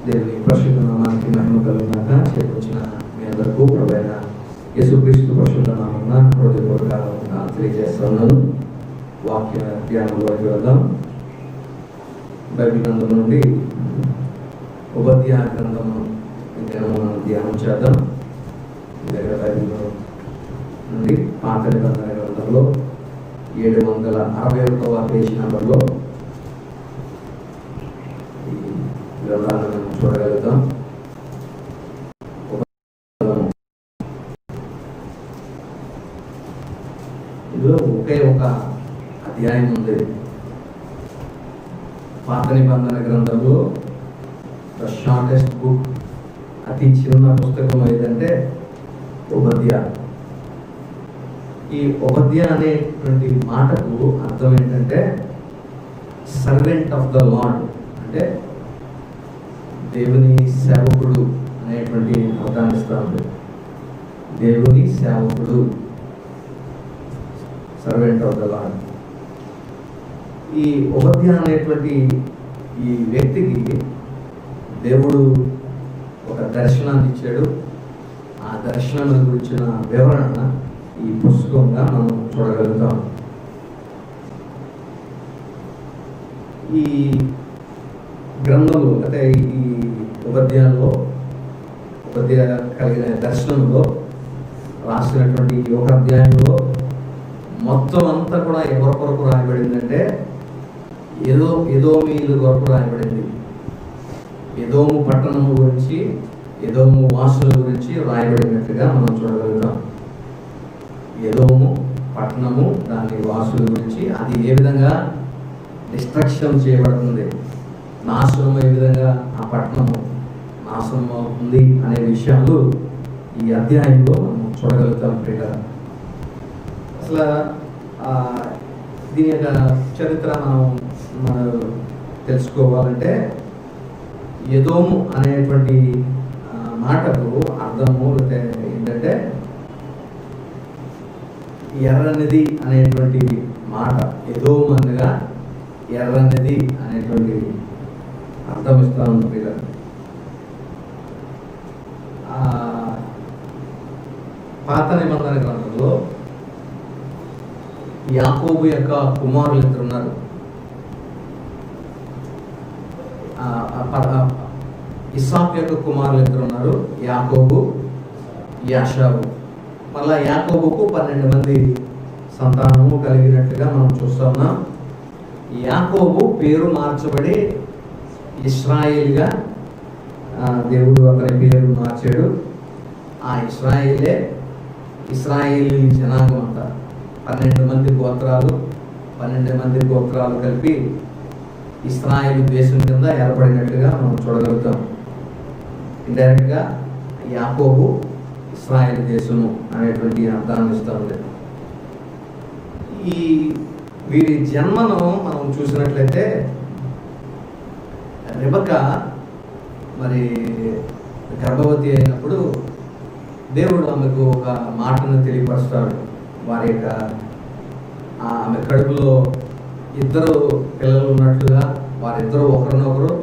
దేవుని పరిశుద్ధ నామానికి మహిమ కలుగునాక. చేకూర్చిన మీ అందరికీ ప్రభువైన యేసుక్రీస్తు పరిశుద్ధ నామమున హృదయపూర్వక తెలియజేస్తున్నాను. వాక్య ధ్యానంలోకి వెళ్దాం. బైబిల్ గ్రంథం నుండి ఉపధ్యాయ గ్రంథము ధ్యానం చేద్దాం. బైబిల్ నుండి పాత నిబంధన గ్రంథంలో 761వ పేజీ నంబర్లో గ్రంథాలను మనం చూడగలుగుతాం. ఇందులో ఒకే ఒక అధ్యాయం ఉంది. పాత నిబంధన గ్రంథంలో ద షార్టెస్ట్ బుక్, అతి చిన్న పుస్తకం ఏదంటే ఉపధ్యాయ. ఈ ఉపధ్యాయ అనేటువంటి మాటకు అర్థం ఏంటంటే సర్వెంట్ ఆఫ్ ద లార్డ్, అంటే దేవుని సేవకుడు అనేటువంటి అర్థాన్ని ఇస్తా ఉంది. దేవుని సేవకుడు, సర్వెంట్ ఆఫ్ ద లార్డ్. ఈ ఉపధ్యాయ అనేటువంటి ఈ వ్యక్తికి దేవుడు ఒక దర్శనాన్ని ఇచ్చాడు. ఆ దర్శనం గురించిన వివరణ ఈ పుస్తకంగా మనం చూడగలుగుతాం. ఈ గ్రంథంలో అంటే ఈ ఉపధ్యాయంలో కలిగిన దర్శనంలో రాసినటువంటి ఈ ఒక అధ్యాయంలో మొత్తం అంతా కూడా ఎవరి కొరకు రాయబడిందంటే ఎదోమీయుల కొరకు రాయబడింది. ఎదోము పట్టణము గురించి, ఎదోము వాసుల గురించి రాయబడినట్టుగా మనం చూడగలుగుతాం. ఎదోము పట్టణము, దాని వాసుల గురించి, అది ఏ విధంగా డిస్ట్రక్షన్ చేయబడుతుంది, నాశనం ఏ విధంగా ఆ పట్టణము నాశనం అవుతుంది అనే విషయాలు ఈ అధ్యాయంలో మనం చూడగలుగుతాం. అసలు దీని యొక్క చరిత్ర మనం తెలుసుకోవాలంటే ఎదోము అనేటువంటి మాటకు అర్థము ఏంటంటే ఎర్రనిది అనేటువంటి మాట. ఎదోము అనగా ఎర్రనిది అనేటువంటి అర్థం ఇస్తా ఉంది పిల్లలు. పాత నిబంధన గ్రంథంలో యాకోబు యొక్క కుమారులు ఇద్దరు ఉన్నారు. ఇస్సాకు యొక్క కుమారులు ఇద్దరు ఉన్నారు, యాకోబు, యాషావు. మళ్ళా యాకోబుకు 12 మంది సంతానము కలిగినట్టుగా మనం చూస్తా ఉన్నాం. యాకోబు పేరు మార్చబడి ఇశ్రాయేలుగా దేవుడు అతని పేరు మార్చాడు. ఆ ఇశ్రాయేలీ జనాంగం అంతా 12 మంది గోత్రాలు కలిపి ఇశ్రాయేలు దేశం కింద ఏర్పడినట్టుగా మనం చూడగలుగుతాం. ఇండైరెక్ట్గా యాకోబు ఇశ్రాయేలు దేశము అనేటువంటి అర్థాన్ని ఇస్తూ ఉంది. వీరి జన్మను మనం చూసినట్లయితే రెబెకా మరి గర్భవతి అయినప్పుడు దేవుడు ఆమెకు ఒక మాటను తెలియపరుస్తాడు. వారి యొక్క ఆమె కడుపులో 2 పిల్లలు ఉన్నట్లుగా వారిద్దరూ ఒకరినొకరు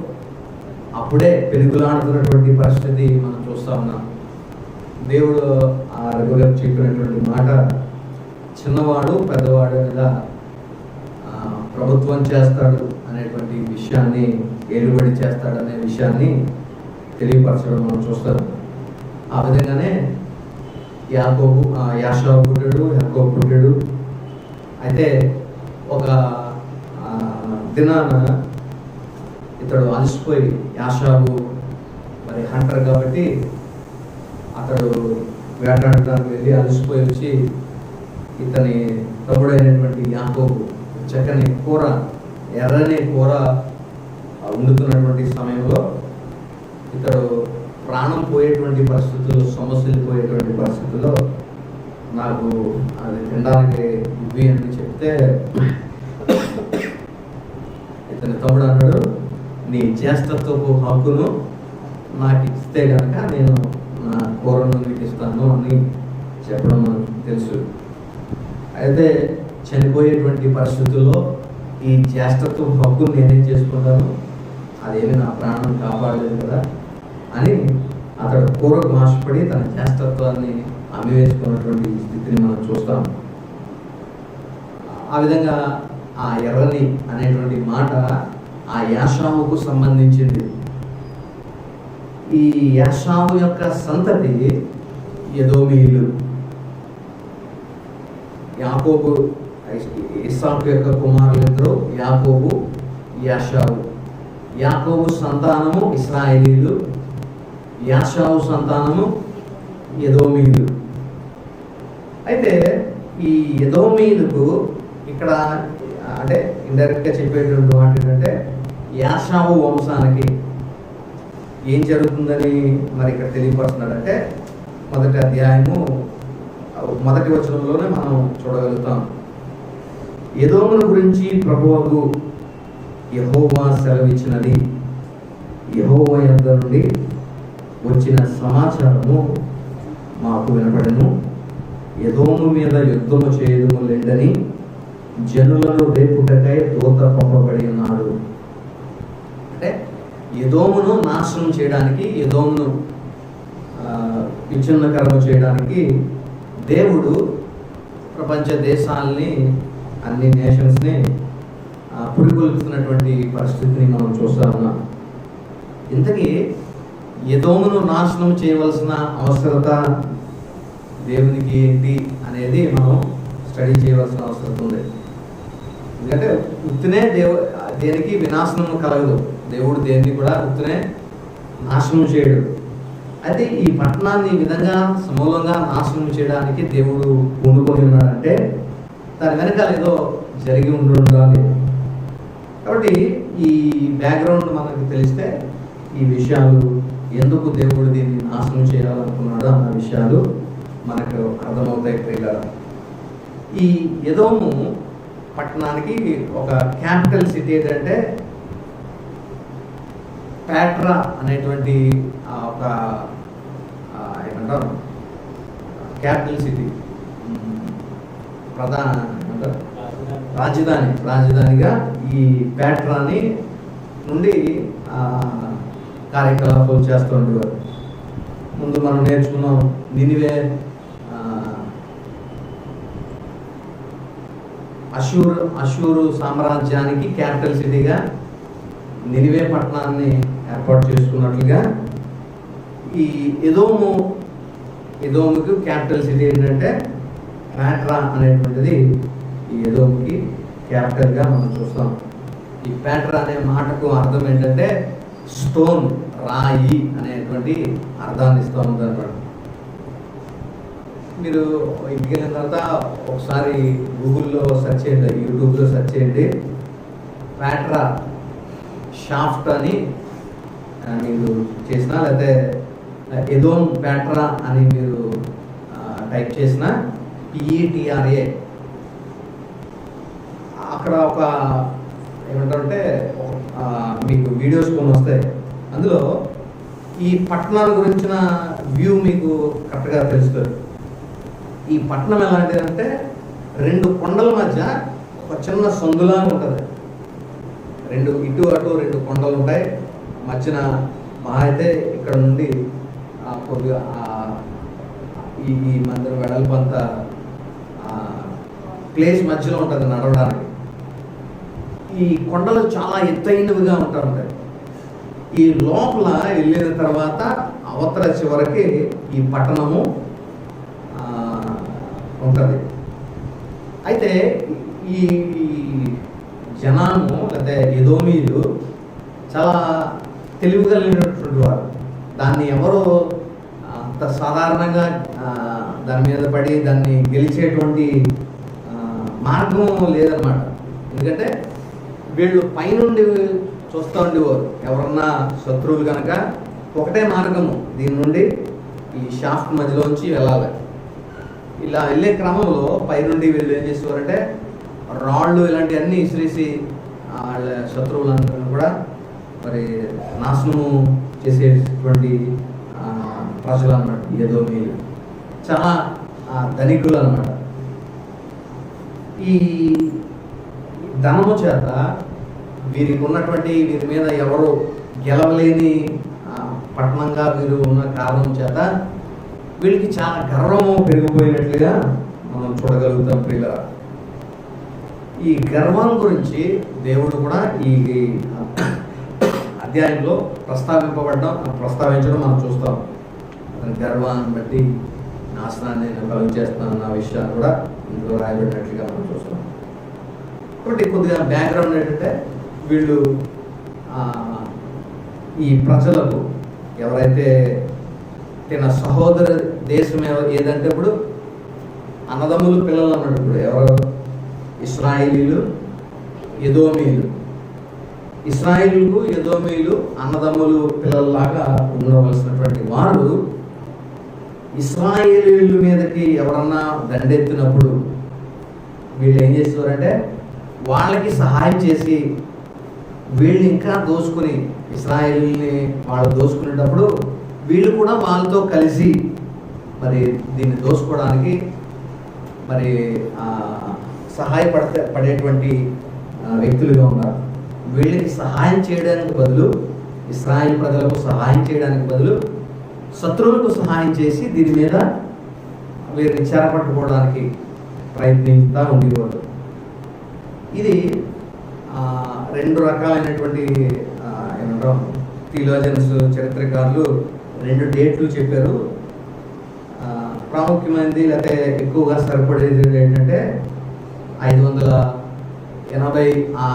అప్పుడే పెనుగులాడుతున్నటువంటి పరిస్థితి మనం చూస్తా ఉన్నాం. దేవుడు ఆ రెబెకా చెప్పినటువంటి మాట, చిన్నవాడు పెద్దవాడు మీద ప్రభుత్వం చేస్తాడు అనేటువంటి విషయాన్ని, ఏలుబడి చేస్తాడు అనే విషయాన్ని తెలియపరచడం మనం చూస్తాం. ఆ విధంగానే యాషావు పుట్టాడు, యాకోబు పుట్టాడు. అయితే ఒక దినాన ఇతడు అలసిపోయి, యాషావు మరి హంటర్ కాబట్టి అతడు వేటాడటానికి వెళ్ళి అలసిపోయి వచ్చి ఇతని తమ్ముడైనటువంటి యాకోబు చక్కని కూర, ఎర్రని కూర వండుతున్నటువంటి సమయంలో ఇతడు ప్రాణం పోయేటువంటి పరిస్థితుల్లో, సమస్యలు పోయేటువంటి పరిస్థితుల్లో నాకు అది తినడానికి ఇవి అని చెప్తే ఇతని తమ్ముడు అన్నాడు, నీ జ్యేష్ఠత్వపు హక్కును నాకు ఇస్తే కనుక నేను నా కూరను నీకు ఇస్తాను అని చెప్పడం మనకు తెలుసు. అయితే చనిపోయేటువంటి పరిస్థితుల్లో ఈ జ్యేష్ఠత్వం హక్కును నేనేం చేసుకుంటాను, అదేమి నా ప్రాణం కాపాడలేదు కదా అని అతడు కోరకు ఆశపడి తన జ్యేష్ఠత్వాన్ని అమ్మివేసుకున్నటువంటి స్థితిని మనం చూస్తాం. ఆ విధంగా ఆ ఎర్రని అనేటువంటి మాట ఆ యాషావుకు సంబంధించింది. ఈ యాషావు యొక్క సంతతి ఎదోమీయులు. యాకోబు ఇస్సాకు యొక్క కుమారులిద్దరు యాకోబు, యాషావు. యాకోబు సంతానము ఇశ్రాయేలీలు, యాషావు సంతానము ఎదోమీయులు. అయితే ఈ ఎదోమీయులకు ఇక్కడ అంటే ఇండైరెక్ట్గా చెప్పేటువంటి మాట ఏంటంటే యాషావు వంశానికి ఏం జరుగుతుందని మరి ఇక్కడ తెలియపరుస్తున్నాడంటే మొదటి అధ్యాయము మొదటి వచనంలోనే మనం చూడగలుగుతాం. ఎదోమును గురించి ప్రభువుకు యెహోవా సెలవిచ్చినది, యెహోవా యొద్ద నుండి వచ్చిన సమాచారము మాకు వినపడెను. ఎదోము మీద యుద్ధము చేయడము లేదని జనులను రేపుటకై దూత పంపబడి ఉన్నాడు. అంటే ఎదోమును నాశనం చేయడానికి, ఎదోమును విచ్ఛిన్నకరము చేయడానికి దేవుడు ప్రపంచ దేశాలని, అన్ని నేషన్స్ని పురికొల్పుతున్నటువంటి పరిస్థితిని మనం చూస్తా ఉన్నాం. ఇంతకీ ఎదోమును నాశనం చేయవలసిన అవసరత దేవునికి ఏంటి అనేది మనం స్టడీ చేయవలసిన అవసరం ఉంది. ఎందుకంటే ఉత్తినే దేనికి వినాశనం కలగదు. దేవుడు దేన్ని కూడా ఉత్తినే నాశనం చేయడు. అయితే ఈ పట్టణాన్ని ఈ విధంగా సమూలంగా నాశనం చేయడానికి దేవుడు పూనుకొని ఉన్నాడంటే దాని వెనకాల ఏదో జరిగి ఉండాలి. కాబట్టి ఈ బ్యాక్గ్రౌండ్ మనకు తెలిస్తే ఈ విషయాలు, ఎందుకు దేవుడు దీన్ని నాశనం చేయాలనుకున్నాడో అన్న విషయాలు మనకు అర్థమవుతాయి ప్రియులారా. ఈ ఎదోము పట్టణానికి ఒక క్యాపిటల్ సిటీ ఏంటంటే ప్యాట్రా అనేటువంటి ఒక ఏమంటారు క్యాపిటల్ సిటీ, ప్రధాన రాజధానిగా ఈ ప్యాట్రాని నుండి కార్యకలాపాలు చేస్తూ ఉండేవారు. ముందు మనం నేర్చుకున్నాం నినివే అషూరు సామ్రాజ్యానికి క్యాపిటల్ సిటీగా నినివే పట్టణాన్ని ఏర్పాటు చేసుకున్నట్లుగా ఈ ఎదోముకి క్యాపిటల్ సిటీ ఏంటంటే ప్యాట్రా అనేటువంటిది ఈ ఎదోముకి క్యాపిటల్గా మనం చూస్తాం. ఈ ప్యాట్రా అనే మాటకు అర్థం ఏంటంటే స్టోన్, రాయి అనేటువంటి అర్థాన్ని ఇస్తూ ఉంటుంది అన్నమాట. మీరు ఇంటికి వెళ్ళిన తర్వాత ఒకసారి గూగుల్లో సెర్చ్ చేయండి, యూట్యూబ్లో సెర్చ్ చేయండి, ప్యాట్రా షాఫ్ట్ అని మీరు చేసినా, లేకపోతే ఎదోమ్ ప్యాట్రా అని మీరు టైప్ చేసిన PETRA అక్కడ ఒక ఏమంటారంటే మీకు వీడియోస్ కొన్ని వస్తాయి. అందులో ఈ పట్టణాల గురించిన వ్యూ మీకు కరెక్ట్గా తెలుస్తుంది. ఈ పట్టణం ఎలాంటిదంటే రెండు కొండల మధ్య ఒక చిన్న సందులా ఉంటుంది. ఇటు అటు రెండు కొండలు ఉంటాయి. మధ్యన మహా అయితే ఇక్కడ నుండి కొద్దిగా ఈ మందిరం వెడల్పంత ప్లేస్ మధ్యలో ఉంటుంది నడవడానికి. ఈ కొండలు చాలా ఎత్తైనవిగా ఉంటాయి. ఈ లోపల వెళ్ళిన తర్వాత అవతల చివరికి ఈ పట్టణము ఉంటుంది. అయితే ఈ జనాము లేదా ఎదోమీయులు చాలా తెలివిగలిగినటువంటి వారు. దాన్ని ఎవరు అంత సాధారణంగా దాని మీద పడి దాన్ని గెలిచేటువంటి మార్గం లేదనమాట. ఎందుకంటే వీళ్ళు పైనుండి చూస్తూ ఉండేవారు. ఎవరన్నా శత్రువులు కనుక ఒకటే మార్గము, దీని నుండి ఈ షాఫ్ట్ మధ్యలోంచి వెళ్ళాలి. ఇలా వెళ్ళే క్రమంలో పైనుండి వీళ్ళు ఏం చేసేవారంటే రాళ్ళు ఇలాంటివన్నీ ఇసిరేసి వాళ్ళ శత్రువులందరూ కూడా మరి నాశనము చేసేటువంటి ప్రజలు అన్నమాట. ఎదోమీయులు చాలా ధనికులు అన్నమాట. ఈ ధనము చేత వీరికి ఉన్నటువంటి వీరి మీద ఎవరు గెలవలేని పట్టణంగా వీరు ఉన్న కారణం చేత వీళ్ళకి చాలా గర్వము పెరిగిపోయినట్లుగా మనం చూడగలుగుతాం ప్రియులారా. ఈ గర్వం గురించి దేవుడు కూడా ఈ అధ్యాయంలో ప్రస్తావించడం మనం చూస్తాం. అతని గర్వాన్ని బట్టి నాశనాన్ని నేను కలుగు చేస్తానన్న విషయాన్ని కూడా ఇందులో రాయబడినట్లుగా మనం చూస్తాం. కాబట్టి కొద్దిగా బ్యాక్గ్రౌండ్ ఏంటంటే వీళ్ళు ఈ ప్రజలకు ఎవరైతే తిన సహోదర దేశం ఏదంటే ఇప్పుడు అన్నదమ్ములు పిల్లలు అన్నట్టు ఇప్పుడు ఎవరు ఇశ్రాయేలీలు ఎదోమీయులు. ఇశ్రాయేలీలు ఎదోమీయులు అన్నదమ్ములు పిల్లల్లాగా ఉండవలసినటువంటి వారు ఇశ్రాయేలీల మీదకి ఎవరన్నా దండెత్తినప్పుడు వీళ్ళు ఏం చేస్తారంటే వాళ్ళకి సహాయం చేసి వీళ్ళు ఇంకా దోచుకుని ఇశ్రాయేలుని వాళ్ళు దోచుకునేటప్పుడు వీళ్ళు కూడా వాళ్ళతో కలిసి మరి దీన్ని దోచుకోవడానికి మరి పడేటువంటి వ్యక్తులుగా ఉన్నారు. వీళ్ళకి సహాయం చేయడానికి బదులు ఇశ్రాయేలు ప్రజలకు సహాయం చేయడానికి బదులు శత్రువులకు సహాయం చేసి దీని మీద వీరిని చేరపట్టుకోవడానికి ప్రయత్నిస్తూ ఉండేవారు. ఇది రెండు రకాలైనటువంటి ఏమంటాం థియోలాజియన్స్ చరిత్రకారులు రెండు డేట్లు చెప్పారు. ప్రాముఖ్యమైనది లేకపోతే ఎక్కువగా సరిపడేది ఏంటంటే 580 ఆ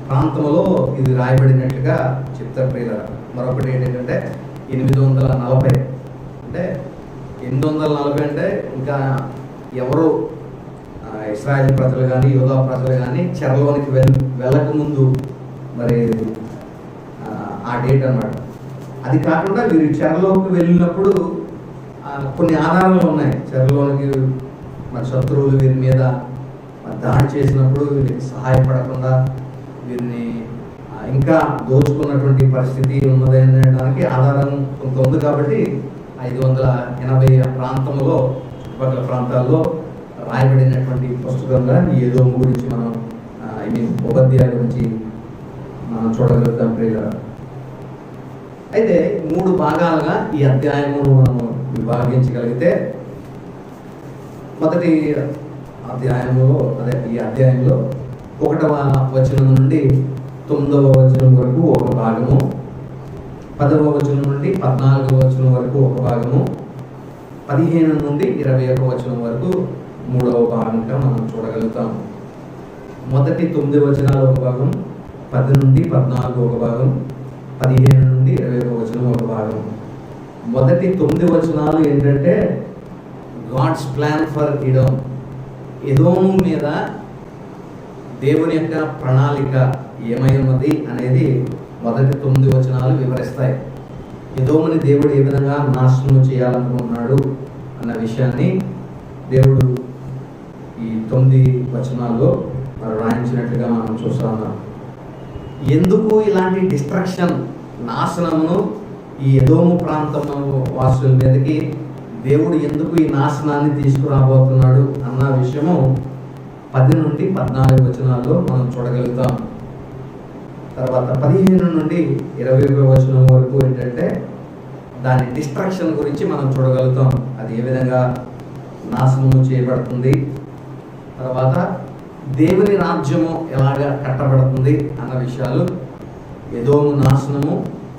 ప్రాంతంలో ఇది రాయబడినట్టుగా చెప్తారు ప్రియులారా. మరొకటి ఏంటంటే 840 అంటే 840 అంటే ఇంకా ఎవరు ఇశ్రాయేల్ ప్రజలు కానీ యూదా ప్రజలు కానీ చెరలోనికి వెళ్ళకముందు మరి ఆ డేట్ అన్నమాట. అది కాకుండా వీరు చెరలోకి వెళ్ళినప్పుడు కొన్ని ఆధారాలు ఉన్నాయి. చెరలోనికి మరి శత్రువులు వీరి మీద దాడి చేసినప్పుడు వీరికి సహాయపడకుండా వీరిని ఇంకా దోచుకున్నటువంటి పరిస్థితి ఉన్నదనడానికి ఆధారం కొంత ఉంది. కాబట్టి 580 ప్రాంతంలో చుట్టుపక్కల ప్రాంతాల్లో రాయబడినటువంటి పుస్తకంగా ఈ ఎదోము గురించి మనం ఉపధ్యాయ గురించి మనం చూడగలుగుతాం ప్రియులారా. అయితే 3 భాగాలుగా ఈ అధ్యాయమును మనం విభాగించగలిగితే మొదటి అధ్యాయంలో ఈ అధ్యాయంలో 1వ వచనం నుండి 9వ వచనం వరకు ఒక భాగము, 10వ వచనం నుండి 14వ వచనం వరకు ఒక భాగము, 15 నుండి 21వ వచనం వరకు 3వ భాగంగా మనం చూడగలుగుతాం. మొదటి 9 వచనాలు ఒక భాగం, 10 నుండి 14 ఒక భాగం, 15 నుండి 21వ వచనం ఒక భాగం. మొదటి 9 వచనాలు ఏంటంటే గాడ్స్ ప్లాన్ ఫర్ ఎదోము మీద దేవుని యొక్క ప్రణాళిక ఏమై ఉన్నది అనేది మొదటి 9 వచనాలు వివరిస్తాయి. ఎదోముని దేవుడు ఏ విధంగా నాశనం చేయాలనుకుంటున్నాడు అన్న విషయాన్ని దేవుడు ఈ 9 వచనాల్లో రాయించినట్లుగా మనం చూస్తా ఉన్నాం. ఎందుకు ఇలాంటి డిస్ట్రక్షన్ నాశనమును ఈ ఎదోము ప్రాంతం వాసుల మీదకి దేవుడు ఎందుకు ఈ నాశనాన్ని తీసుకురాబోతున్నాడు అన్న విషయము 10 నుండి 14 వచనాల్లో మనం చూడగలుగుతాం. తర్వాత 15 నుండి 21వ వచనం వరకు ఏంటంటే దాని డిస్ట్రక్షన్ గురించి మనం చూడగలుగుతాం. అది ఏ విధంగా నాశనము చేయబడుతుంది, తర్వాత దేవుని రాజ్యము ఎలాగా కట్టబడుతుంది అన్న విషయాలు, ఎదోము నాశనము,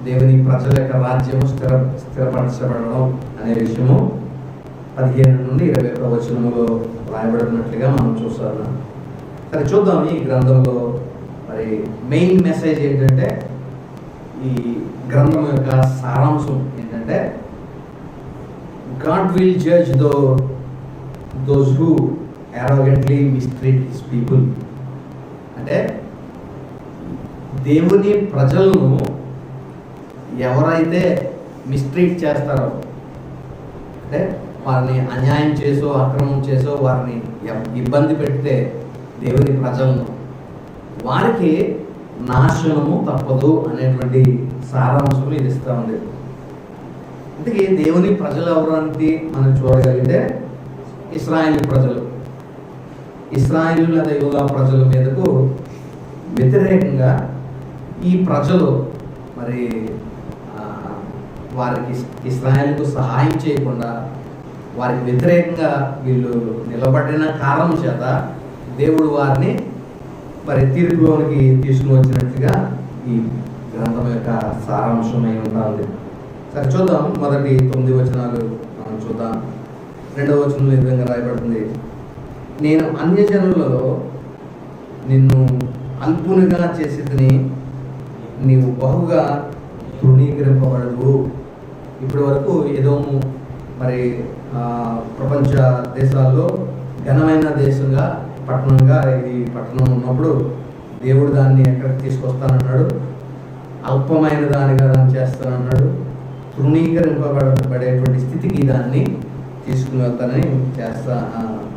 దేవుని ప్రజల యొక్క రాజ్యము స్థిరపరచబడడం అనే విషయము 15 నుండి 21వ వచనంలో రాయబడినట్లుగా మనం చూస్తున్నాం. సరే చూద్దాం ఈ గ్రంథంలో మరి మెయిన్ మెసేజ్ ఏంటంటే, ఈ గ్రంథం యొక్క సారాంశం ఏంటంటే God will judge those who arrogantly mistreat his people. అంటే దేవుని ప్రజలను ఎవరైతే మిస్ట్రీట్ చేస్తారో, అంటే వారిని అన్యాయం చేసో అక్రమం చేసో వారిని ఇబ్బంది పెడితే దేవుని ప్రజలను, వారికి నాశనము తప్పదు అనేటువంటి సారాంశం ఇది ఇస్తూ ఉంది. అందుకే దేవుని ప్రజలు ఎవరంటే మనం చూడగలిగితే ఇశ్రాయేలు ప్రజలు. ఇశ్రాయేలు లేదా యూదా ప్రజల మీదకు వ్యతిరేకంగా ఈ ప్రజలు మరి వారికి ఇశ్రాయేలుకు సహాయం చేయకుండా వారికి వ్యతిరేకంగా వీళ్ళు నిలబడిన కారణం చేత దేవుడు వారిని మరి తీర్పులోనికి తీసుకుని వచ్చినట్టుగా ఈ గ్రంథం యొక్క సారాంశమై ఉంటుంది. సరే చూద్దాం, మొదటి 9 వచనాలు మనం చూద్దాం. 2వ వచనంలో ఈ విధంగా రాయబడుతుంది, నేను అన్యజనులలో నిన్ను అల్పునిగా చేసేదని నీవు బహుగా తృణీకరింపబడవు. ఇప్పటి వరకు ఎదోము మరి ప్రపంచ దేశాల్లో ఘనమైన దేశంగా పట్టణంగా ఇది పట్టణం ఉన్నప్పుడు దేవుడు దాన్ని ఎక్కడికి తీసుకొస్తానన్నాడు, అల్పమైన దానిగా దాన్ని చేస్తానన్నాడు, తృణీకరింపబడేటువంటి స్థితికి దాన్ని తీసుకుని వెళ్తానని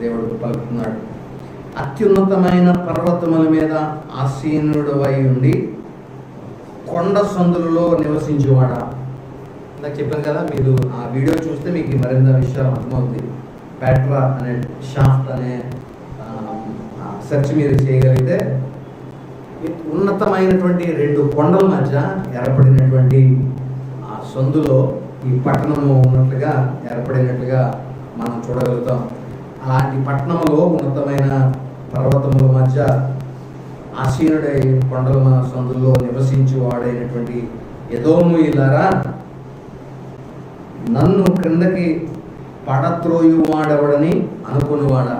దేవుడు పలుకుతున్నాడు. అత్యున్నతమైన పర్వతముల మీద ఆసీనుడవై ఉండి కొండ సందులలో నివసించేవాడా. నాకు చెప్పాను కదా, మీరు ఆ వీడియో చూస్తే మీకు మరింత విషయాలు అర్థమవుతుంది. పెట్రా అనే షాఫ్ట్ అనే సెర్చ్ మీరు చేయగలిగితే ఉన్నతమైనటువంటి 2 కొండల మధ్య ఏర్పడినటువంటి ఆ సందులో ఈ పట్టణము ఉన్నట్లుగా ఏర్పడినట్లుగా మనం చూడగలుగుతాం. అలాంటి పట్టణంలో ఉన్నతమైన పర్వతముల మధ్య ఆసీనుడై కొండల సందుల్లో నివసించేవాడైనటువంటి ఎదోము ఇలారా, నన్ను క్రిందకి పడత్రోయువాడెవడని అనుకునేవాడా.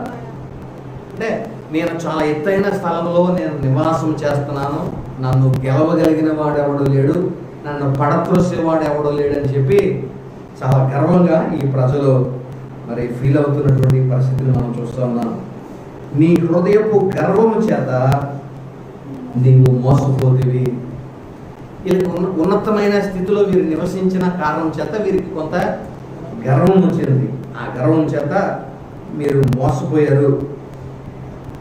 అంటే నేను చాలా ఎత్తైన స్థలంలో నేను నివాసం చేస్తున్నాను, నన్ను గెలవగలిగిన వాడెవడు లేడు, నన్ను పడత్రోసేవాడు ఎవడో లేడని చెప్పి చాలా గర్వంగా ఈ ప్రజలు మరి ఫీల్ అవుతున్నటువంటి పరిస్థితిని మనం చూస్తూ ఉన్నాం. నీ హృదయపు గర్వము చేత నీవు మోసపోతివి. వీరికి ఉన్నతమైన స్థితిలో వీరు నివసించిన కారణం చేత వీరికి కొంత గర్వం వచ్చింది. ఆ గర్వం చేత మీరు మోసపోయారు.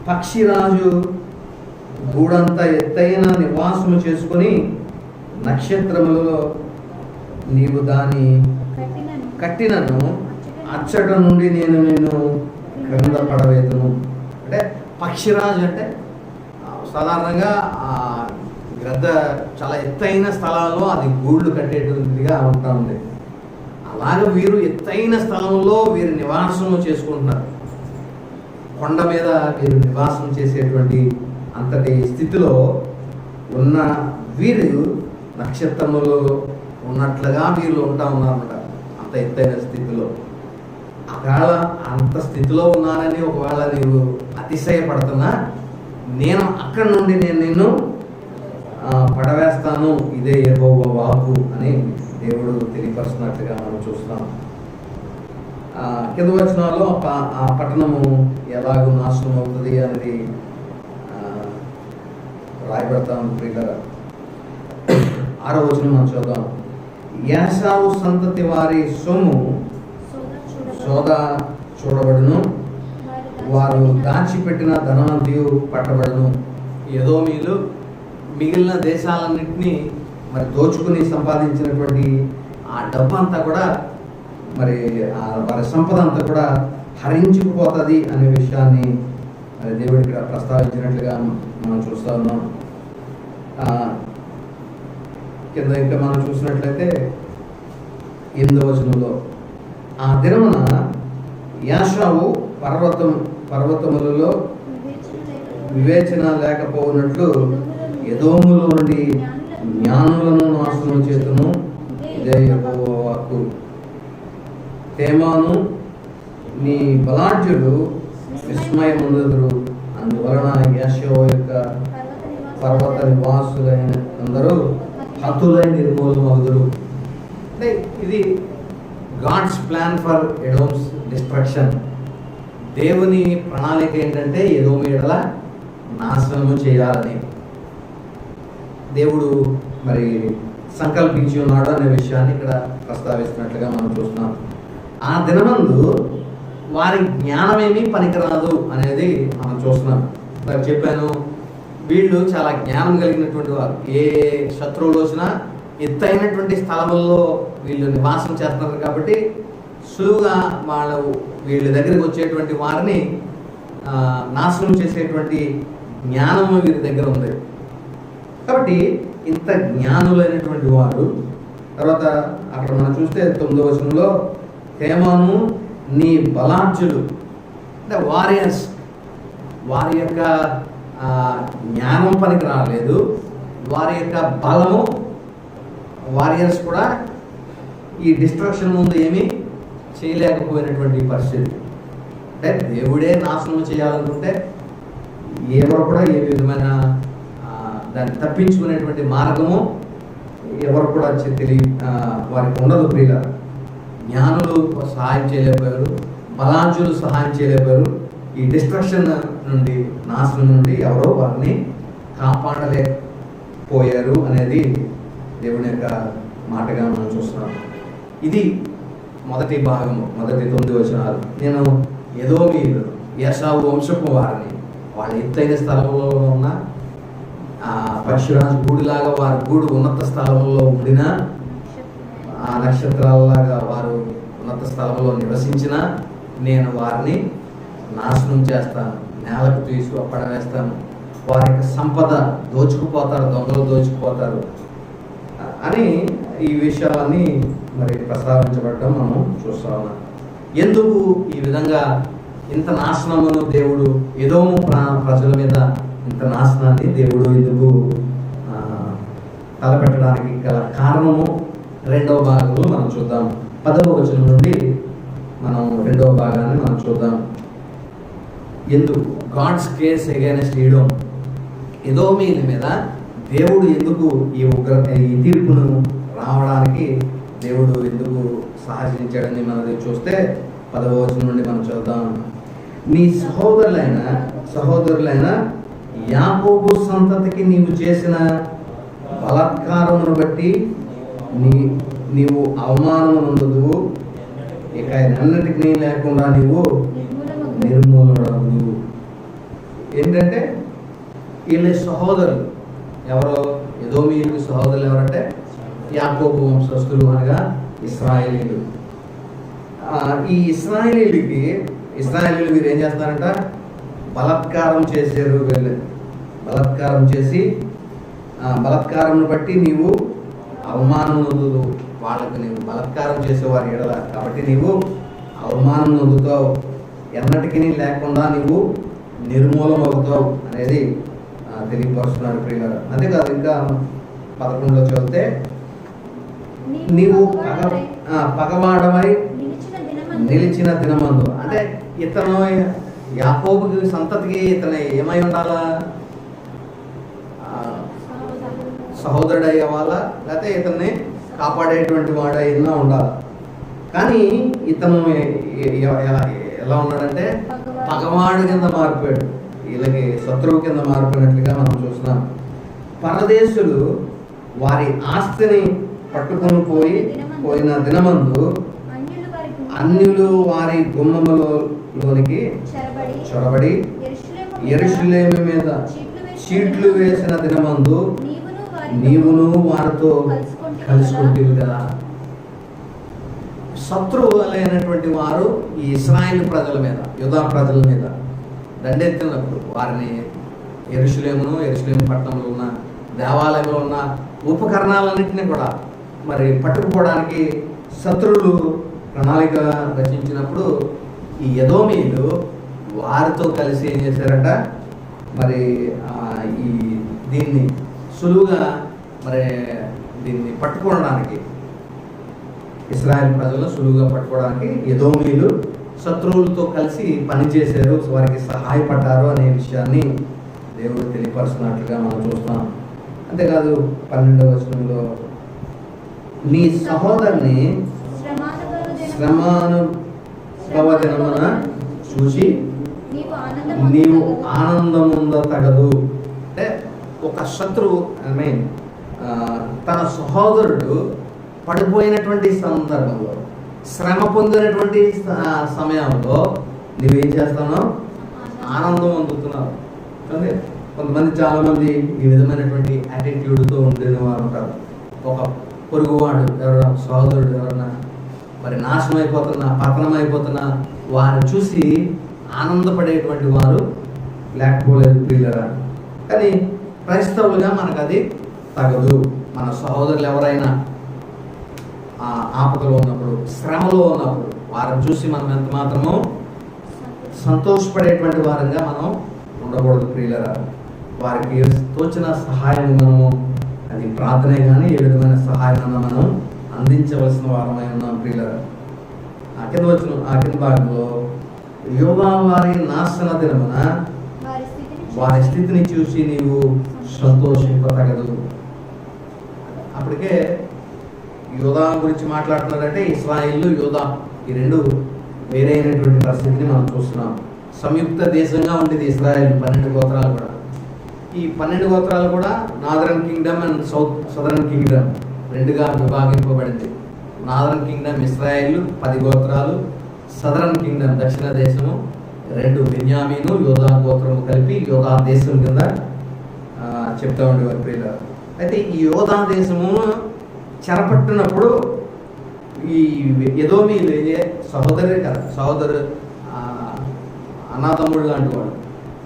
పక్షిరాజు గూడంత ఎత్తైన నివాసము చేసుకొని నక్షత్రములలో నీవు దాని కట్టినను అచ్చట నుండి నేను నిన్ను క్రింద పడవేతును. అంటే పక్షిరాజు అంటే సాధారణంగా గ్రద్ద చాలా ఎత్తైన స్థలాల్లో అది గూళ్ళు కట్టేటువంటిదిగా ఉంటా ఉంది. అలాగే వీరు ఎత్తైన స్థలంలో వీరు నివాసం చేసుకుంటున్నారు. కొండ మీద వీరు నివాసం చేసేటువంటి అంతటి స్థితిలో ఉన్న వీరు నక్షత్రములు ఉన్నట్లుగా వీళ్ళు ఉంటా ఉన్నారన్నమాట. అంత ఎత్తైన స్థితిలో ఒకవేళ అంత స్థితిలో ఉన్నానని ఒకవేళ నీవు అతిశయపడుతున్నా, నేను అక్కడి నుండి నేను నిన్ను పడవేస్తాను, ఇదే యెహోవా వాక్కు అని దేవుడు తెలియపరుస్తున్నట్టుగా మనం చూస్తాం. కింద వచనాల్లో ఆ పట్టణము ఎలాగో నాశనం అవుతుంది అనేది రాయబడతాం. ప్రియులారా, 6వ వచనం మనం చూద్దాం. ఏశావు సంతతి వారి సొమ్ము శోధ చూడబడును, వారు దాచిపెట్టిన ధనవంతియు పట్టబడును. ఎదోమీయులు మిగిలిన దేశాలన్నింటినీ మరి దోచుకుని సంపాదించినటువంటి ఆ డబ్బు అంతా కూడా మరి వారి సంపద అంతా కూడా హరించుకుపోతుంది అనే విషయాన్ని మరి దేవుడు ఇక్కడ ప్రస్తావించినట్లుగా మనం చూస్తూ ఉన్నాం. కింద ఇంకా మనం చూసినట్లయితే 8వ వచనంలో, ఆ దినమున యాషావు పర్వతములలో వివేచన లేకపోయినట్లు ఎదోములో నుండి జ్ఞానులను నాశనం చేతును, ఇదే యెహోవా వాక్కు. తేమాను నీ బలాఢ్యుడు విస్మయముందురు, అందువలన యాషావు యొక్క పర్వత నివాసులైన అందరూ హతులై నిర్మూలమగుదురు. అంటే ఇది గాడ్స్ ప్లాన్ ఫర్ ఎడోమ్స్ డిస్ట్రక్షన్. దేవుని ప్రణాళిక ఏంటంటే ఎదోము ఎడల నాశనము చేయాలని దేవుడు మరి సంకల్పించి ఉన్నాడు అనే విషయాన్ని ఇక్కడ ప్రస్తావిస్తున్నట్లుగా మనం చూస్తున్నాం. ఆ దినమందు వారి జ్ఞానమేమీ పనికిరాదు అనేది మనం చూస్తున్నాం. నాకు చెప్పాను, వీళ్ళు చాలా జ్ఞానం కలిగినటువంటి వారు. ఏ శత్రువులు వచ్చినా ఎత్తైనటువంటి స్థలముల్లో వీళ్ళు నివాసం చేస్తున్నారు కాబట్టి సులువుగా వీళ్ళ దగ్గరికి వచ్చేటువంటి వారిని నాశనం చేసేటువంటి జ్ఞానము వీరి దగ్గర ఉంది. కాబట్టి ఇంత జ్ఞానులైనటువంటి వారు. తర్వాత అక్కడ మనం చూస్తే 9వ వచనంలో హేమాను నీ బలాఢ్యులు అంటే వారియర్స్, వారి యొక్క జ్ఞానం పనికి రాలేదు, వారి యొక్క బలము, వారియర్స్ కూడా ఈ డిస్ట్రక్షన్ ముందు ఏమీ చేయలేకపోయినటువంటి పరిస్థితి. అంటే దేవుడే నాశనం చేయాలనుకుంటే ఎవరు కూడా ఏ విధమైన దాన్ని తప్పించుకునేటువంటి మార్గము ఎవరు కూడా వారికి ఉండదు. ప్రియుల జ్ఞానులు సహాయం చేయలేకపోయారు, బలాఢ్యులు సహాయం చేయలేకపోయారు. ఈ డిస్ట్రక్షన్ నుండి, నాశనం నుండి ఎవరో వారిని కాపాడలేకపోయారు అనేది దేవుని యొక్క మాటగా మనం చూస్తున్నాం. ఇది మొదటి భాగము, మొదటి 9 వచనాలు. నేను ఎదోమీయులు, ఏశావు వంశపు వారిని, వాళ్ళ ఎత్తైన స్థలంలో ఉన్న పరశురాజు గూడులాగా వారి గూడు ఉన్నత స్థలంలో ఉండిన, ఆ నక్షత్రాలలాగా వారు ఉన్నత స్థలంలో నివసించిన నేను వారిని నాశనం చేస్తాను, నేలకు తీసి పడవేస్తాను, వారి యొక్క సంపద దోచుకుపోతారు, దొంగలు దోచుకుపోతారు అని ఈ విషయాలన్నీ మరి ప్రస్తావించబడటం మనం చూస్తా ఉన్నాం. ఎందుకు ఈ విధంగా ఇంత నాశనమును దేవుడు ఎదోము ప్రజల మీద ఇంత నాశనాన్ని దేవుడు ఎందుకు తలపెట్టడానికి గల కారణము 2వ భాగంలో మనం చూద్దాం. 10వ వచనం నుండి మనం 2వ భాగాన్ని మనం చూద్దాం. ఎందుకు గాడ్స్ కేస్ అగైనెస్ట్ ఎదోమీయుల మీద దేవుడు ఎందుకు ఈ తీర్పును రావడానికి దేవుడు ఎందుకు సాహసించాడని మనం చూస్తే 10వ వచనం నుండి మనం చూద్దాం. నీ సహోదరులైన యాకోబు సంతతికి నీవు చేసిన బలాత్కారమును బట్టి నీవు అవమానము నొందుదువు, ఇక అన్నిటికీ లేకుండా నీవు నిర్మూలనవు. నీవు ఏంటంటే వీళ్ళ సహోదరులు ఎవరో, ఎదోమీయులకి సహోదరులు ఎవరంటే యాకోబు వంశస్థులు అనగా ఇశ్రాయేలీలు. ఈ ఇశ్రాయేలీలు వీరు ఏం చేస్తారంట, బలాత్కారం చేశారు. వీళ్ళు బలాత్కారం చేసి బలాత్కారం బట్టి నీవు అవమానం నొందుదు. వాళ్ళకు నీవు బలాత్కారం చేసేవారి ఎడల కాబట్టి నీవు అవమానం నొందుతావు, ఎన్నటికీ లేకుండా నీవు నిర్మూలం అవుతావు అనేది తెలియపరుస్తున్నాడు ప్రియులారా. అంతేకాదు, ఇంకా 11లో చదివితే నీవు పగవాడమై నిలిచిన దినమందు, అంటే ఇతను యాకోబుకి సంతతికి ఇతను ఏమై ఉండాలా, సహోదరుడు అయ్యేవాళ్ళ, లేకపోతే ఇతన్ని కాపాడేటువంటి వాడు అయినా ఉండాలి. కానీ ఇతను ఎలా ఉన్నాడంటే పగవాడు కింద మారిపోయాడు, వీళ్ళకి శత్రువు కింద మారిపోయినట్లుగా మనం చూస్తున్నాం. పరదేశులు వారి ఆస్తిని పట్టుకొని పోయిన దినమందు అన్యులు వారి గుమ్మములోనికి చొరబడి యెరూషలేము మీద చీట్లు వేసిన దినమందు నీవును వారితో కలుసుకుంటేవి కదా. శత్రువులైనటువంటి వారు ఈ ఇశ్రాయేలు ప్రజల మీద, యూదా ప్రజల మీద దండెత్తినప్పుడు వారిని యెరూషలేము పట్టణంలో ఉన్న దేవాలయంలో ఉన్న ఉపకరణాలన్నింటినీ కూడా మరి పట్టుకుపోవడానికి శత్రువులు ప్రణాళిక రచించినప్పుడు ఈ ఎదోమీయులు వారితో కలిసి ఏం చేశారట, మరి దీన్ని సులువుగా మరి దీన్ని పట్టుకోవడానికి, ఇశ్రాయేల్ ప్రజలు సులువుగా పట్టుకోవడానికి ఎదోమీయులు శత్రువులతో కలిసి పనిచేశారు, వారికి సహాయపడ్డారు అనే విషయాన్ని దేవుడు తెలియపరుస్తున్నట్లుగా మనం చూస్తాం. అంతేకాదు 12వ వచనంలో నీ సహోదరుని శ్రమానుభవ దినమున చూసి నీవు ఆనందముంద తగదు. అంటే ఒక శత్రువు తన సహోదరుడు పడిపోయినటువంటి సందర్భంలో, శ్రమ పొందినటువంటి సమయంలో నువ్వేం చేస్తున్నావు, ఆనందం అందుతున్నావు. కొంతమంది చాలామంది ఈ విధమైనటువంటి యాటిట్యూడ్తో ఉండిన వారు ఉంటారు. ఒక పొరుగువాడు ఎవరైనా, సహోదరుడు ఎవరైనా మరి నాశనం అయిపోతున్నా, పతనం అయిపోతున్నా వారిని చూసి ఆనందపడేటువంటి వారు లేకపోలేదు ప్రియులరా. కానీ క్రైస్తవులుగా మనకు అది తగదు. మన సహోదరులు ఎవరైనా ఆపదలో ఉన్నప్పుడు, శ్రమలో ఉన్నప్పుడు వారిని చూసి మనం ఎంత మాత్రమో సంతోషపడేటువంటి వారంగా మనం ఉండకూడదు ప్రియులరా. వారికి తోచిన సహాయం మనము, అది ప్రార్థనే కానీ ఏ విధమైన సహాయం మనం అందించవలసిన వారమై ఉన్నాం ప్రియులరా. ఆ కింద భాగంలో యోబా వారి నాశన దినమున వారి స్థితిని చూసి నీవు సంతోషింపతగదు. అప్పటికే యోధా గురించి మాట్లాడుతున్నారంటే ఇశ్రాయేలు, యోధా ఈ రెండు వేరే అయినటువంటి పరిస్థితిని మనం చూస్తున్నాం. సంయుక్త దేశంగా ఉండేది ఇశ్రాయేల్ 12 గోత్రాలు కూడా. ఈ 12 గోత్రాలు కూడా northern Kingdom and southern Kingdom రెండుగా విభాగింపబడింది. నార్దర్న్ కింగ్డమ్ ఇశ్రాయేల్ 10 గోత్రాలు, సదరన్ కింగ్డమ్ దక్షిణ దేశము 2 బెన్యామీను, యోధా గోత్రము కలిపి యోధా దేశం కింద చెప్తా ఉండేవారు ప్రియులు. అయితే ఈ యోధా దేశము చెరపట్టినప్పుడు ఈ ఎదోమీలు సహోదరు అనాథముడు లాంటి వాడు,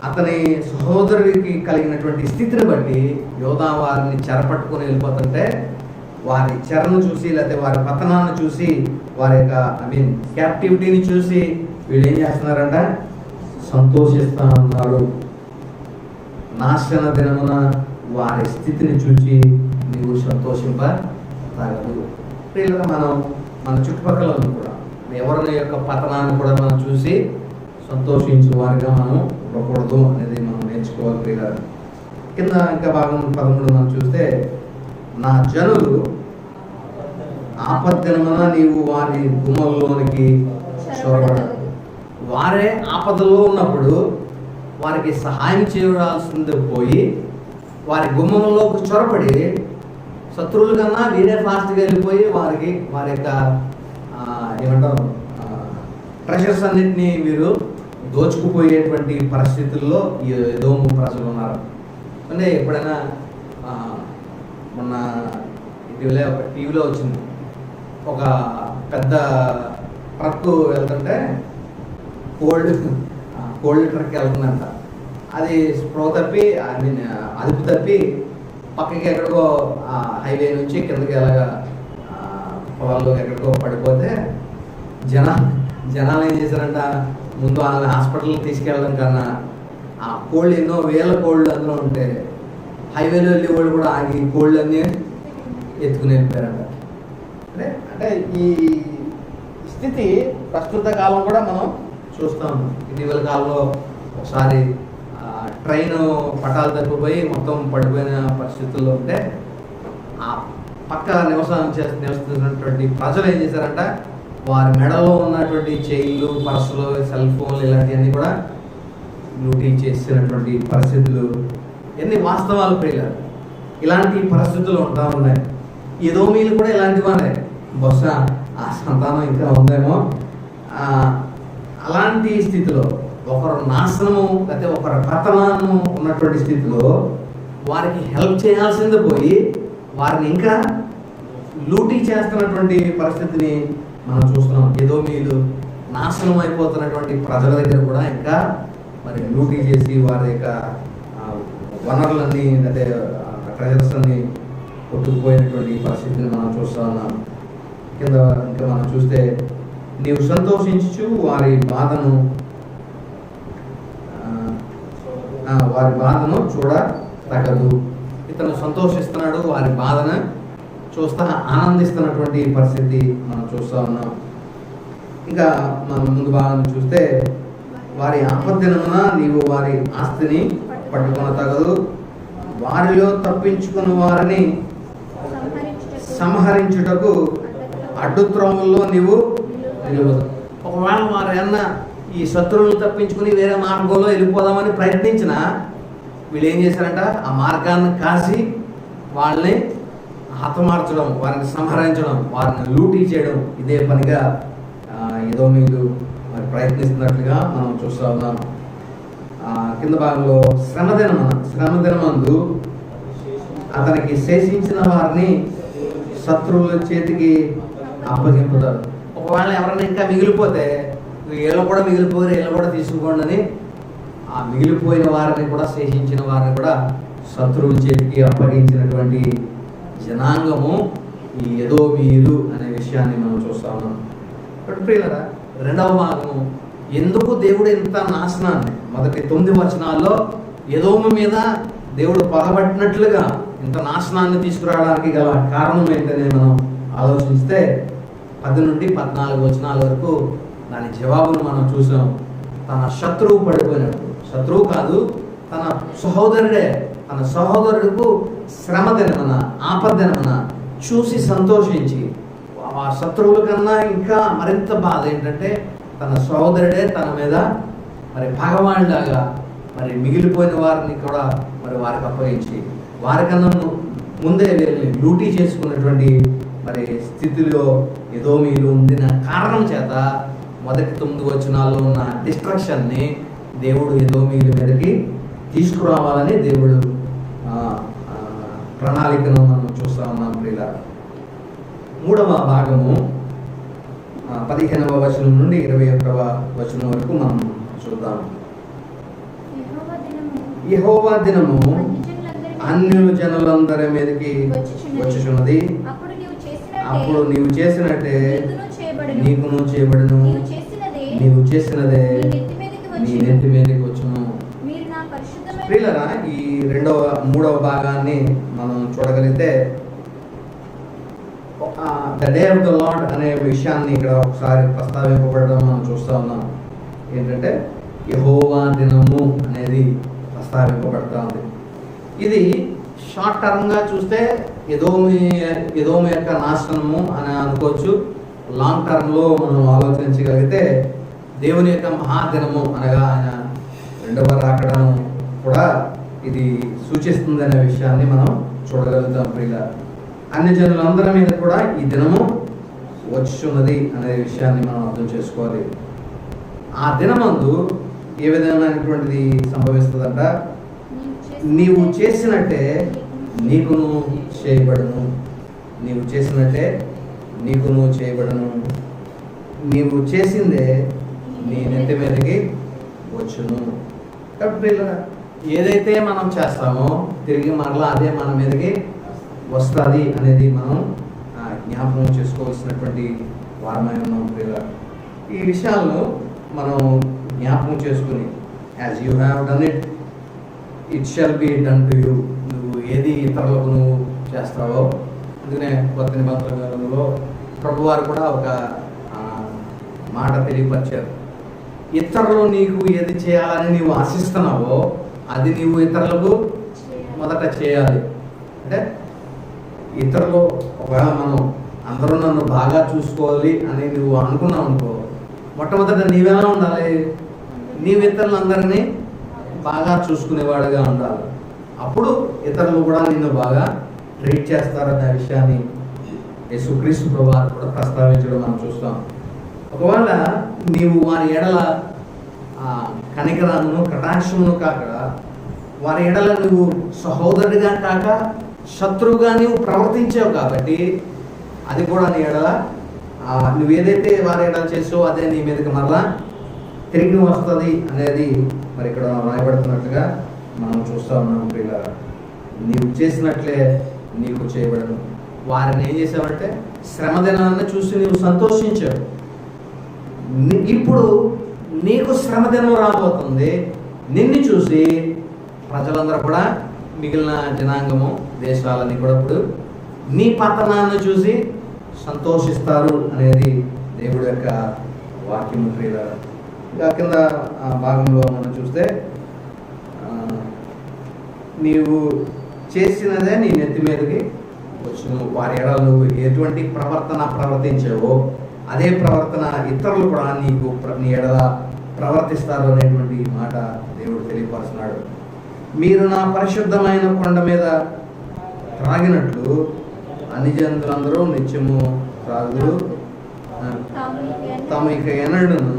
అతని సహోదరుడికి కలిగినటువంటి స్థితిని బట్టి యోధా వారిని చెరపట్టుకుని వెళ్ళిపోతుంటే వారి చెరను చూసి, లేకపోతే వారి పతనాన్ని చూసి, వారి యొక్క క్యాప్టివిటీని చూసి వీళ్ళు ఏం చేస్తున్నారంట, సంతోషిస్తా ఉన్నారు. నాశన దినమున వారి స్థితిని చూసి నీవు సంతోషింపగలదు. ప్రియులుగా మనం మన చుట్టుపక్కల కూడా ఎవరి యొక్క పతనాన్ని కూడా మనం చూసి సంతోషించే వారిగా మనం ఉండకూడదు అనేది మనం నేర్చుకోవాలి ప్రియులుగా. కింద ఇంకా భాగం 13 మనం చూస్తే, నా జనులు ఆపద్దినమున నీవు వారి గుమ్మల్లోనికి చొరబడదు. వారే ఆపదలో ఉన్నప్పుడు వారికి సహాయం చేయాల్సింది పోయి వారి గుమ్మంలోకి చొరబడి శత్రువుల కన్నా వీరే ఫాస్ట్గా వెళ్ళిపోయి వారి యొక్క ఏమంటారు ట్రెజర్స్ అన్నింటినీ మీరు దోచుకుపోయేటువంటి పరిస్థితుల్లో ఈ ఎదోము ప్రజలు ఉన్నారు. అంటే ఎప్పుడైనా మొన్న ఇటీవలే ఒక టీవీలో వచ్చింది, ఒక పెద్ద ట్రక్ వెళ్తుంటే కోల్డ్ ట్రక్ వెళ్తుందంట. అది స్ప్రో తప్పి అదుపు తప్పి పక్కకి ఎక్కడికో హైవే నుంచి కిందకి ఎలాగా పొలాల్లో ఎక్కడికో పడిపోతే జనాలు ఏం చేశారంట, ముందు వాళ్ళని హాస్పిటల్కి తీసుకెళ్ళడం కన్నా ఆ కోళ్ళు ఎన్నో వేల కోళ్ళు అందులో ఉంటే హైవేలో వెళ్ళే వాళ్ళు కూడా ఆగి కోళ్ళు అన్నీ ఎత్తుకుని వెళ్ళిపోయారంట. అంటే ఈ స్థితి ప్రస్తుత కాలం కూడా మనం చూస్తాం. ఇటీవల కాలంలో ఒకసారి ట్రైన్ పటాలు తప్పిపోయి మొత్తం పడిపోయిన పరిస్థితుల్లో ఉంటే ఆ పక్క నివసిస్తున్నటువంటి ప్రజలు ఏం చేశారంట, వారి మెడలో ఉన్నటువంటి చైన్లు, పర్సులు, సెల్ ఫోన్లు ఇలాంటివన్నీ కూడా లూటీ చేసినటువంటి పరిస్థితులు ఎన్ని వాస్తవాలు ప్రియులారు. ఇలాంటి పరిస్థితులు ఉంటా ఉన్నాయి. ఎదోమీలు కూడా ఇలాంటి వారే, బహుశా ఆ సంతానం ఇంకా ఉందేమో. అలాంటి స్థితిలో ఒకరు నాశనము లేకపోతే ఒకరు పతనము ఉన్నటువంటి స్థితిలో వారికి హెల్ప్ చేయాల్సింది పోయి వారిని ఇంకా లూటీ చేస్తున్నటువంటి పరిస్థితిని మనం చూస్తున్నాం. ఎదోమీలు నాశనం అయిపోతున్నటువంటి ప్రజల దగ్గర కూడా ఇంకా మరి లూటీ చేసి వారి యొక్క వనరులన్నీ లేకపోతే ట్రెజర్స్ అన్ని కొట్టుకుపోయినటువంటి పరిస్థితిని మనం చూస్తూ ఉన్నాం. కింద ఇంకా మనం చూస్తే, నీవు సంతోషించు వారి బాధను చూడ తగదు. ఇతను సంతోషిస్తున్నాడు, వారి బాధను చూస్తా ఆనందిస్తున్నటువంటి పరిస్థితి మనం చూస్తూ ఉన్నాం. ఇంకా మనం ముందు భాగం చూస్తే, వారి ఆపద్దినమున నీవు వారి ఆస్తిని పట్టుకొన తగదు, వారిలో తప్పించుకున్న వారిని సంహరించుటకు అడ్డుత్రోముల్లో నీవు నిలవదు. ఒకవేళ వారు అన్న ఈ శత్రువులను తప్పించుకుని వేరే మార్గంలో వెళ్ళిపోదామని ప్రయత్నించిన వీళ్ళు ఏం చేశారంట, ఆ మార్గాన్ని కాసి వాళ్ళని హతమార్చడం, వారిని సంహరించడం, వారిని లూటీ చేయడం ఇదే పనిగా ఏదో మీరు మరి ప్రయత్నిస్తున్నట్లుగా మనం చూస్తూ ఉన్నాం. కింద భాగంలో శ్రమదినమందు అతనికి శేషించిన వారిని శత్రువుల చేతికి అప్పగింపుతారు. ఒకవేళ ఎవరైనా ఇంకా మిగిలిపోతే వీళ్ళు కూడా మిగిలిపోయారు, వీళ్ళు కూడా తీసుకోండి అని ఆ మిగిలిపోయిన వారిని కూడా శేషించిన వారిని కూడా శత్రువుల చేతికి అప్పగించినటువంటి జనాంగము ఈ ఎదోమీయులు అనే విషయాన్ని మనం చూస్తా ఉన్నాం. ప్రియులారా, రెండవ భాగము ఎందుకు దేవుడు ఇంత నాశనాన్ని, మొదటి 9 వచనాల్లో ఎదోము మీద దేవుడు పగబట్టినట్లుగా ఇంత నాశనాన్ని తీసుకురావడానికి గల కారణం ఏంటనే మనం ఆలోచిస్తే 10 నుండి 14 వచనాల వరకు దాని జవాబును మనం చూసాం. తన శత్రువు పడిపోయినట్టు, శత్రువు కాదు తన సహోదరుడే, తన సహోదరుడికు శ్రమ దినమన, ఆపద దినమన చూసి సంతోషించి, ఆ శత్రువుల కన్నా ఇంకా మరింత బాధ ఏంటంటే తన సహోదరుడే తన మీద మరి పగవాళ్ళలాగా మరి మిగిలిపోయిన వారిని కూడా మరి వారికి అప్పగించి వారికన్నా ముందే వీళ్ళని లూటీ చేసుకున్నటువంటి మరి స్థితిలో ఎదోమీయులు ఉండిన కారణం చేత మొదటి 9 వచనాల్లో ఉన్న డిస్ట్రక్షన్ని దేవుడు ఎదోమీయుల మీదకి తీసుకురావాలని దేవుడు ప్రణాళికను మనం చూస్తా ఉన్నాం. ప్రియులారా, 3వ భాగము 15వ వచనం నుండి 21వ వచనం వరకు మనం చూద్దాం. యెహోవా దినము అన్య జనులందరి మీదకి వచ్చుచున్నది, అప్పుడు నీవు చేసినట్టే నీకును చేయబడును, నీవు చేసినదే నీ నెత్తి మీదకి వచ్చును. ప్రియులారా, ఈ 3వ భాగాన్ని మనం చూడగలిగితే the day of the lord అనే విషయాన్ని ఇక్కడ ఒకసారి ప్రస్తావింపబడడం మనం చూస్తూ ఉన్నాం. ఏంటంటే యెహోవా దినము అనేది ప్రస్తావింపబడతా ఉంది. ఇది షార్ట్ టర్మ్గా చూస్తే ఎదోము యొక్క నాశనము అని అనుకోవచ్చు. లాంగ్ టర్మ్లో మనం ఆలోచించగలిగితే దేవుని యొక్క మహాదినము అనగా ఆయన 2వ రాకడను కూడా ఇది సూచిస్తుంది అనే విషయాన్ని మనం చూడగలుగుతాం. ప్రియుల అన్ని జనులందరి మీద కూడా ఈ దినము వచ్చున్నది అనే విషయాన్ని మనం అర్థం చేసుకోవాలి. ఆ దినమందు ఏ విధమైనటువంటిది సంభవిస్తుందంట, నీవు చేసినట్టే నీకును చేయబడును, నీవు చేసినట్టే నీకును చేయబడును, నీవు చేసిందే నీ నెత్తి మీదకి వచ్చును. కాబట్టి ఏదైతే మనం చేస్తామో తిరిగి మరలా అదే మన మీదకి వస్తుంది అనేది మనం జ్ఞాపకం చేసుకోవాల్సినటువంటి వారమై ఉన్నాం. ఈ విషయాలను మనం జ్ఞాపకం చేసుకుని as you have done it, it shall be done to you. నువ్వు ఏది ఇతరులకు నువ్వు చేస్తావో, అందుకనే కొత్త నిబంధనలో ప్రభువారు కూడా ఒక మాట తెలియపరిచారు. ఇతరులు నీకు ఏది చేయాలని నీవు ఆశిస్తున్నావో అది నీవు ఇతరులకు మొదట చేయాలి. అంటే ఇతరులు ఒకవేళ మనం అందరూ నన్ను బాగా చూసుకోవాలి అని నువ్వు అనుకున్నావు అనుకో, మొట్టమొదట నీవెలా ఉండాలి, నీవు ఇతరులందరినీ బాగా చూసుకునేవాడుగా ఉండాలి. అప్పుడు ఇతరులు కూడా నిన్ను బాగా ట్రీట్ చేస్తారనే విషయాన్ని యేసుక్రీస్తు ప్రభువారు కూడా ప్రస్తావించడం మనం చూస్తాం. ఒకవేళ నీవు వారి ఎడల కనికరామును కటాక్షమును కాక వారి ఎడల నువ్వు సహోదరుడిగా కాక శత్రువుగా నీవు ప్రవర్తించావు కాబట్టి అది కూడా నీ ఎడల నువ్వు ఏదైతే వారి ఎడల చేసావో అదే నీ మీదకి మరలా తిరిగి వస్తుంది అనేది మరి ఇక్కడ రాయబడుతున్నట్లుగా మనం చూస్తూ ఉన్నాం. ప్రియులారా, నీవు చేసినట్లే నీకు చేయబడను. వారిని ఏం చేసావంటే శ్రమ దినాన్ని చూసి నీవు సంతోషించావు. ఇప్పుడు నీకు శ్రమ దినం రాబోతుంది. నిన్ను చూసి ప్రజలందరూ కూడా మిగిలిన జనాంగము దేశాలని కూడా ఇప్పుడు నీ పతనాన్ని చూసి సంతోషిస్తారు అనేది దేవుడి యొక్క వాక్యము. ప్రియులారా, ఇంకా కింద భాగంలో మనం చూస్తే నీవు చేసినదే నీ నెత్తి మీదకి వచ్చును. వారి ఎడల నువ్వు ఎటువంటి ప్రవర్తన ప్రవర్తించావో అదే ప్రవర్తన ఇతరులు కూడా నీకు నీ ఎడల ప్రవర్తిస్తారు అనేటువంటి మాట దేవుడు తెలియపరుస్తున్నాడు. మీరు నా పరిశుద్ధమైన కొండ మీద త్రాగినట్లు అన్ని జనులందరూ నిత్యము త్రాగుదురు, తాము ఇక ఎన్నడూను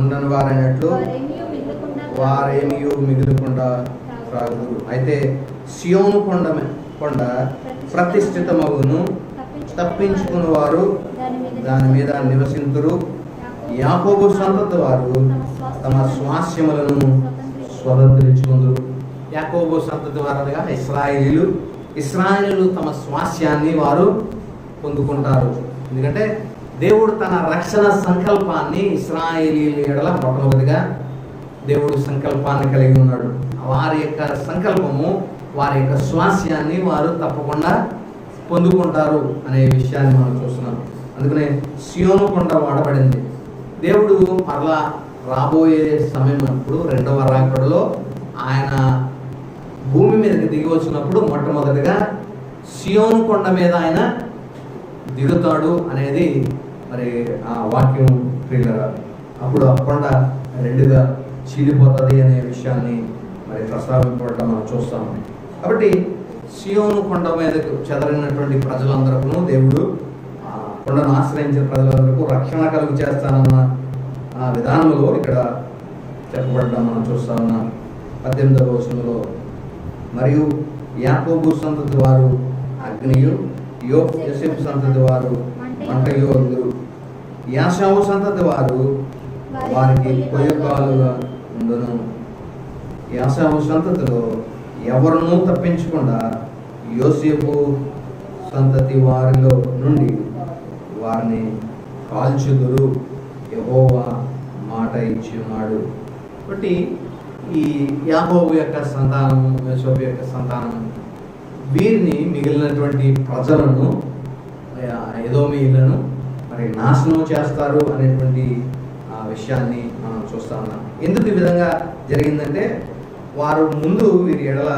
ఉండని వారైనట్లు వారేమీ మిగులకుండా త్రాగుదురు. అయితే సియోను కొండ ప్రతిష్ఠితమగును, తప్పించుకుని వారు దాని మీద నివసింతురు. యాకోబు సంతతి వారు తమ స్వాస్యములను స్వతంత్రించుకుందరు. యాకోబు సంతతి వారనగా ఇశ్రాయేలీయులు తమ స్వాస్యాన్ని వారు పొందుకుంటారు. ఎందుకంటే దేవుడు తన రక్షణ సంకల్పాన్ని ఇశ్రాయేలీయుల ఎడల మొట్టమొదటిగా దేవుడు సంకల్పాన్ని కలిగి ఉన్నాడు. వారి యొక్క సంకల్పము, వారి యొక్క స్వాస్యాన్ని వారు తప్పకుండా పొందుకుంటారు అనే విషయాన్ని మనం చూస్తున్నాం. అందుకనే సియోను కొండ వాడబడింది. దేవుడు మరలా రాబోయే సమయం అప్పుడు రెండవ రాకడలో ఆయన భూమి మీదకి దిగి వచ్చినప్పుడు మొట్టమొదటిగా సియోను కొండ మీద ఆయన దిగుతాడు అనేది మరి ఆ వాక్యం ప్రియులారా. అప్పుడు ఆ కొండ రెండుగా చీలిపోతుంది అనే విషయాన్ని మరి ప్రస్తావింపడం మనం చూస్తాము. కాబట్టి సియోను కొండ మీదకు చెదరినటువంటి ప్రజలందరికీ దేవుడు కొండను ఆశ్రయించిన ప్రజలందరికీ రక్షణ కలుగు చేస్తానన్న విధానంలో ఇక్కడ చెప్పబడ్డం మనం చూస్తా ఉన్నాం. 18వ వచనంలో మరియు యాకోబు సంతతి వారు అగ్నియు, యోసేపు సంతతి వారు మంటయు అందురు. యాశావు సంతతి వారు వారికి పొయ్యకాలుగా ఉండును. యాశావు సంతతిలో ఎవరినూ తప్పించకుండా యోసేపు సంతతి వారిలో నుండి వారిని కాల్చుదురు, యెహోవా మాట ఇచ్చి ఉన్నాడు. కాబట్టి ఈ యాకోబు యొక్క సంతానము, యోసేపు యొక్క సంతానము, వీరిని మిగిలినటువంటి ప్రజలను, ఎదోమీయులను మరి నాశనం చేస్తారు అనేటువంటి విషయాన్ని మనం చూస్తా ఉన్నాం. ఎందుకు ఈ విధంగా జరిగిందంటే వారు ముందు వీరి ఎడల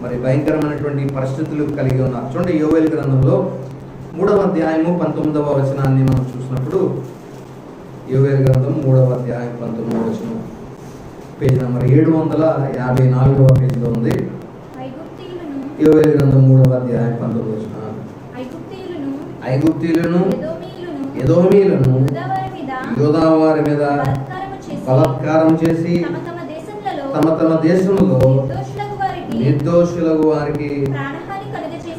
మరి భయంకరమైనటువంటి పరిస్థితులు కలిగి ఉన్నారు. చూడండి, యోవేలు గ్రంథంలో 3వ అధ్యాయము 19వ వచనాన్ని మనం చూసినప్పుడు, యోవేలు గ్రంథం 3వ అధ్యాయం 19వ వచనం పేజీ నెంబర్ 754వ పేజీలో ఉంది. యోవేలు గ్రంథం 3వ అధ్యాయం 19వ వచనం. ఐగుప్తీయులను ఎదోమీయులను యూదా వారి మీద బలాత్కారం చేసి తమ తమ దేశంలో నిర్దోషులకు వారికి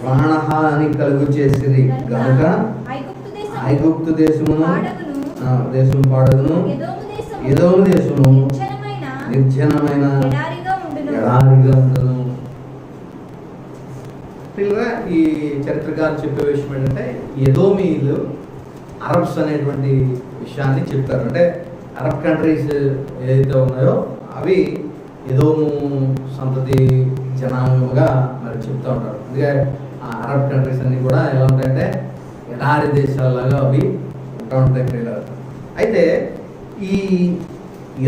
ప్రాణహాని కలుగు చేసిరి గనుక ఐగుప్తు దేశమును పాడగును, ఎదోము దేశము నిర్జనమైన ఎడారిగా ఉండును. ఈ చరిత్రకారు చెప్పే విషయం ఏంటంటే ఎదోమీయులు అరబ్స్ అనేటువంటి విషయాన్ని చెప్తారు. అంటే అరబ్ కంట్రీస్ ఏదైతే ఉన్నాయో అవి ఎదోము సంతతి జనాంగంగా మరి చెప్తూ ఉంటారు. అందుకే ఆ అరబ్ కంట్రీస్ అన్నీ కూడా ఎలా ఉంటాయంటే ఎడారి దేశాలలాగా అవి ఉంటా ఉంటాయి. అయితే ఈ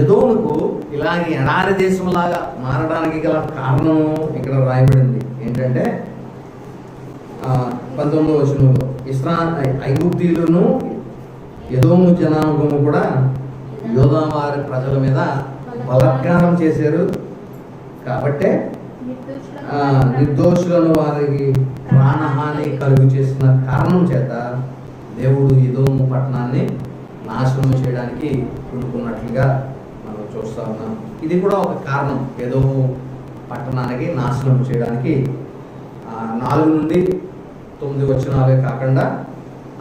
ఎదోముకు ఇలాగే ఎడారి దేశంలాగా మారడానికి గల కారణం ఇక్కడ రాయబడింది. ఏంటంటే 19వ వచనంలో ఐగుప్తీయులను ఎదోము జనాంగము కూడా యోదా వారి ప్రజల మీద బలాత్కారం చేశారు. కాబట్టే నిర్దోషులను వారికి ప్రాణహాని కలుగు చేసిన కారణం చేత దేవుడు ఎదోము పట్టణాన్ని నాశనం చేయడానికి పూనుకున్నట్లుగా మనం చూస్తా ఉన్నాం. ఇది కూడా ఒక కారణం, ఎదోము పట్టణానికి నాశనం చేయడానికి 4 నుండి 9 వచనాలే కాకుండా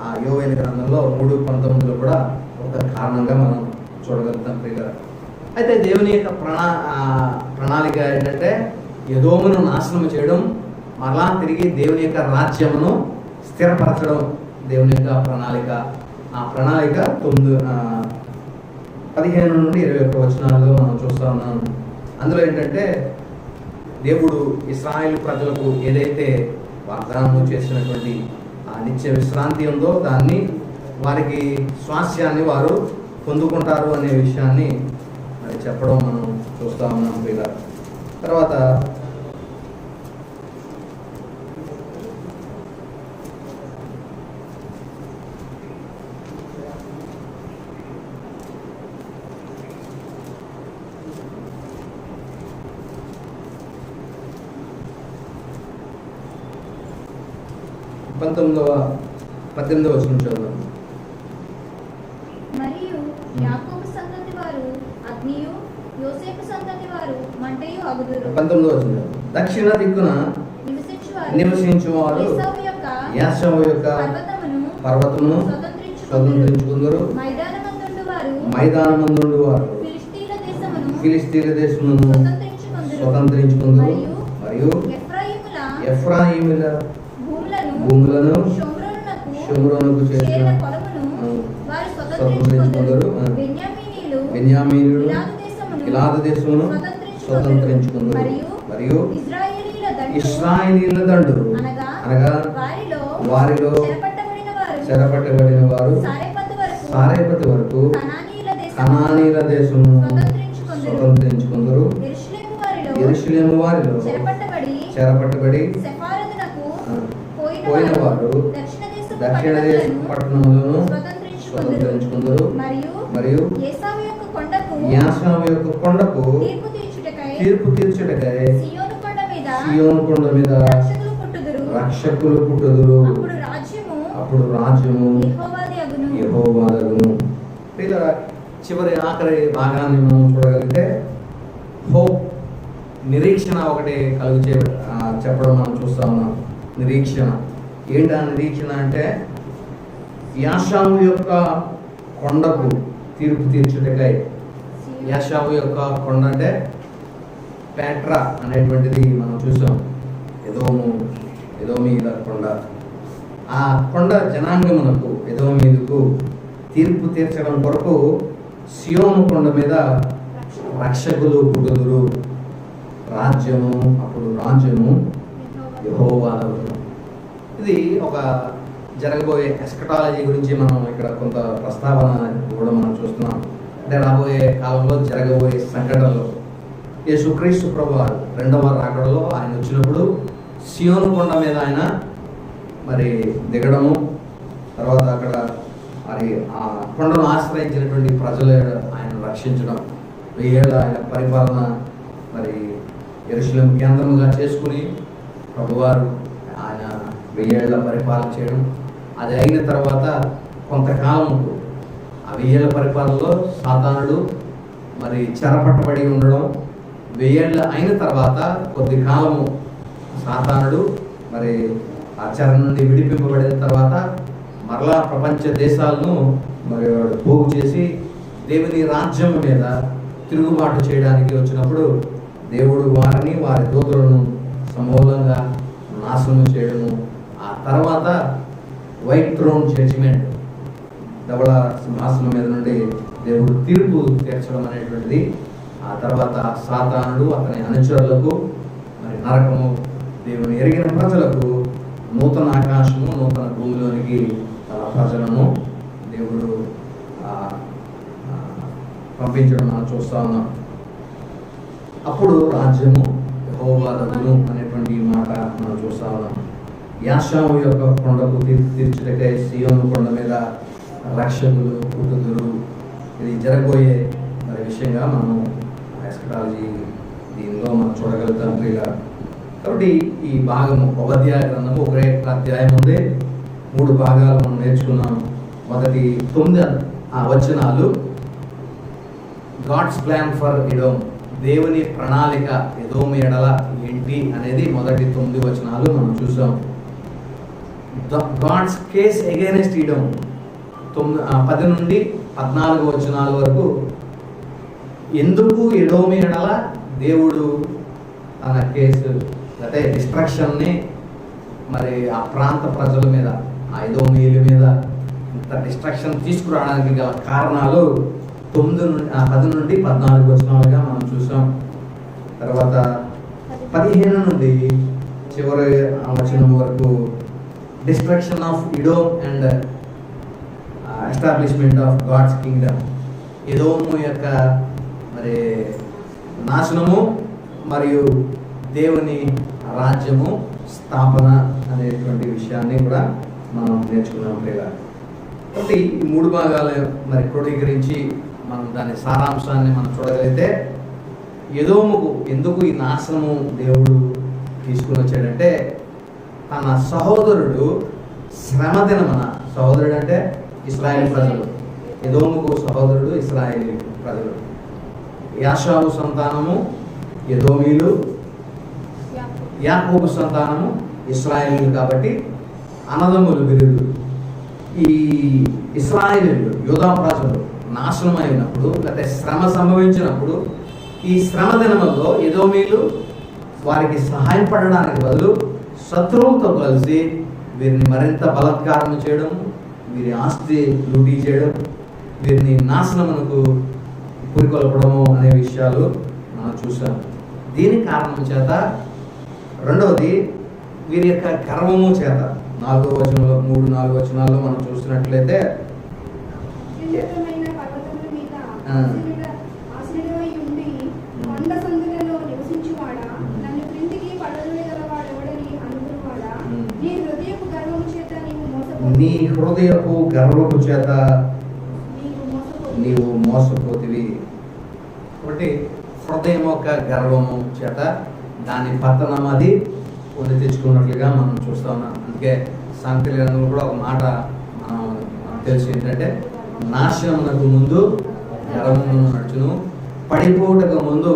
ఆ యోవేలు గ్రంథంలో 3:19లో కూడా ఒక కారణంగా మనం చూడగలుగుతాం ప్రియులారా. అయితే దేవుని యొక్క ప్రణాళిక ఏంటంటే ఎదోమును నాశనం చేయడం, మరలా తిరిగి దేవుని యొక్క రాజ్యమును స్థిరపరచడం దేవుని యొక్క ప్రణాళిక. ఆ ప్రణాళిక 15 నుండి 21 వచనాల్లో మనం చూస్తా ఉన్నాం. అందులో ఏంటంటే దేవుడు ఇశ్రాయేలు ప్రజలకు ఏదైతే వాగ్దానం చేసినటువంటి ఆ నిత్య విశ్రాంతి ఉందో దాన్ని, వారికి స్వాస్యాన్ని వారు పొందుకుంటారు అనే విషయాన్ని మరి చెప్పడం మనం చూస్తా ఉన్నాం ప్రియులారా. తర్వాత పద్దెనిమిదవ వచనం చదువు. మరియు యాకోబు సంతతి వారు అగ్నియు, యోసేపు సంతతి వారు మంటయు అగుదురు. 19వ వచనం. దక్షిణ దిక్కున నివసించువారు యాషావు యొక్క పర్వతమును స్వతంత్రించుకుందరు. మైదానమందుండు వారు ఫిలిష్తీయుల దేశమును స్వతంత్రించుకుందురు. మరియు మరియు ఎఫ్రాయిముల భూములను షోమ్రోనుకు చేసిన వారు స్వతంత్రించుకుందురు. బెన్యామీనులు గిలాదు దేశమును స్వతంత్రించుకుందురు. మరియు ఇశ్రాయేలీయుల దండు అనగా వారిలో చెరపట్టబడిన వారు సారేపతి వరకు కనానీయుల దేశమును స్వతంత్రించుకుందురు. యెరూషలేము వారిలో చెరపట్టబడి పోయిన వారు దక్షిణ దేశ పట్టణములను స్వతంత్రించుకుందురు. మరియు యాసావు యొక్క కొండకు తీర్పు తీర్చుటకై సియోను కొండ మీద రక్షకులు పుట్టుదురు. అప్పుడు రాజ్యము యెహోవాదగును. చివరి ఆఖరి భాగాన్ని మనం చూడగలిగితే హోప్, నిరీక్షణ ఒకటి చెప్పడం మనం చూస్తా ఉన్నాం. నిరీక్షణ ఏంటి? ఆ నిరీక్షణ అంటే యాషావు యొక్క కొండకు తీర్పు తీర్చుటకై. యాషావు యొక్క కొండ అంటే పేట్రా అనేటువంటిది మనం చూసాం. ఎదోమీద కొండ. ఆ కొండ జనాంగమునకు ఎదోమీదుకు తీర్పు తీర్చడం కొరకు సియోను కొండ మీద రక్షకులు పుట్టుదురు. అప్పుడు రాజ్యము యెహోవాదగును. ఇది ఒక జరగబోయే ఎస్కటాలజీ గురించి మనం ఇక్కడ కొంత ప్రస్తావన కూడా మనం చూస్తున్నాం. అంటే రాబోయే కాలంలో జరగబోయే సంఘటనలు యేసుక్రీస్తు ప్రభువారు రెండవ రాకడలో ఆయన వచ్చినప్పుడు సియోను కొండ మీద ఆయన దిగడము, తర్వాత అక్కడ ఆ కొండను ఆశ్రయించినటువంటి ప్రజలు ఆయన రక్షించడం, 1000 ఏళ్ళ ఆయన పరిపాలన యెరూషలేము కేంద్రముగా చేసుకుని ప్రభువారు ఆయన 1000 ఏళ్ళ పరిపాలన చేయడం. అది అయిన తర్వాత కొంతకాలం ఆ 1000 ఏళ్ళ పరిపాలనలో సాతానుడు చెరపట్టబడి ఉండడం. 1000 ఏళ్ళు అయిన తర్వాత కొద్ది కాలము సాతానుడు ఆ చెర నుండి విడిపింపబడిన తర్వాత మరలా ప్రపంచ దేశాలను పోగు చేసి దేవుని రాజ్యం మీద తిరుగుబాటు చేయడానికి వచ్చినప్పుడు దేవుడు వారిని వారి దూతలను సమూలంగా నాశనం చేయడము. ఆ తర్వాత వైట్ థ్రోన్ జడ్జిమెంట్, ధవళ సింహాసనం మీద నుండి దేవుడు తీర్పు తీర్చడం అనేటువంటిది. ఆ తర్వాత సాతానుడు అతని అనుచరులకు నరకము, దేవుని ఎరిగిన ప్రజలకు నూతన ఆకాశము నూతన భూమిలోనికి ప్రజలను దేవుడు పంపించడం మనం చూస్తా ఉన్నాం. అప్పుడు రాజ్యము యెహోవాదగును అనేటువంటి మాట మనం చూస్తా ఉన్నాం. యాషావు యొక్క కొండకు తీర్చుటకై సియోను కొండ మీద రక్షకులు పుట్టుదురు. ఇది జరగబోయే విషయంగా మనం ఎస్కటాలజీ దీనిలో మనం చూడగలుగుతాం ప్రియుల. కాబట్టి ఈ భాగము ఉపధ్యాయ గ్రంథము ఒకే అధ్యాయం ఉంది, 3 భాగాలు మనం నేర్చుకున్నాం. మొదటి 9 వచనాలు గాడ్స్ ప్లాన్ ఫర్ ఎడోమ్, దేవుని ప్రణాళిక ఎదోము ఎడల ఏంటి అనేది మొదటి 9 వచనాలు మనం చూసాం. గాడ్స్ కేస్ అగైనెస్ట్ ఎడోమ్ 10 నుండి 14 వచనాల వరకు ఎందుకు ఎదోము ఎడల దేవుడు తన కేసు అంటే డిస్ట్రక్షన్ని ఆ ప్రాంత ప్రజల మీద, ఆ ఎదోమీయుల మీద ఇంత డిస్ట్రక్షన్ తీసుకురావడానికి గల కారణాలు 10 నుండి 14 వచనాలుగా మనం చూసాం. తర్వాత 15 నుండి చివరి వచనం వరకు destruction of Edom and establishment of God's kingdom, ఎదోము యొక్క నాశనము మరియు దేవుని రాజ్యము స్థాపన అనేటువంటి విషయాన్ని కూడా మనం నేర్చుకున్నాం లేదా. కాబట్టి ఈ 3 భాగాలు క్రోడీకరించి మనం దాని సారాంశాన్ని మనం చూడగలిగితే ఎదోముకు ఎందుకు ఈ నాశనము దేవుడు తీసుకుని వచ్చాడంటే తన సహోదరుడు శ్రమ దినమున, సహోదరుడు అంటే ఇశ్రాయేలు ప్రజలు, ఎదోముకు సహోదరుడు ఇశ్రాయేలు ప్రజలు, యాషావు సంతానము ఎదోమీలు, యాకోబు సంతానము ఇశ్రాయేలు. కాబట్టి అన్నదమ్ములు బిరుదు. ఈ ఇశ్రాయేలు యూదా ప్రజలు నాశనం అయినప్పుడు, లేకపోతే శ్రమ సంభవించినప్పుడు ఈ శ్రమ దినముల్లో ఎదోమీయులు వారికి సహాయం పడడానికి బదులు శత్రువులతో కలిసి వీరిని మరింత బలాత్కారం చేయడం, వీరి ఆస్తి లూటీ చేయడం, వీరిని నాశనమునకు పురికొల్పడము అనే విషయాలు మనం చూసాం. దీని కారణం చేత రెండవది వీరి యొక్క గర్వము చేత 4వ వచనంలో 3-4 వచనాల్లో మనం చూసినట్లయితే అత్యున్నతమైన పర్వతముల మీద ఆశ్రయుడవై ఉండి కొండ సందులలో నివసించువాడా, నన్ను క్రిందికి పడవేయగలవాడెవడని అనుకున్నవాడా, నీ హృదయపు గర్వము చేత నీవు మోసపోతివి. కాబట్టి హృదయం యొక్క గర్వము చేత దాని పతనం అది కొని తెచ్చుకున్నట్లుగా మనం చూస్తా ఉన్నాం. అందుకే సామెతల గ్రంథంలో కూడా ఒక మాట మనం తెలిసి ఏంటంటే, నాశనమునకు ముందు గర్వము నడుచును, పడిపోటకు ముందు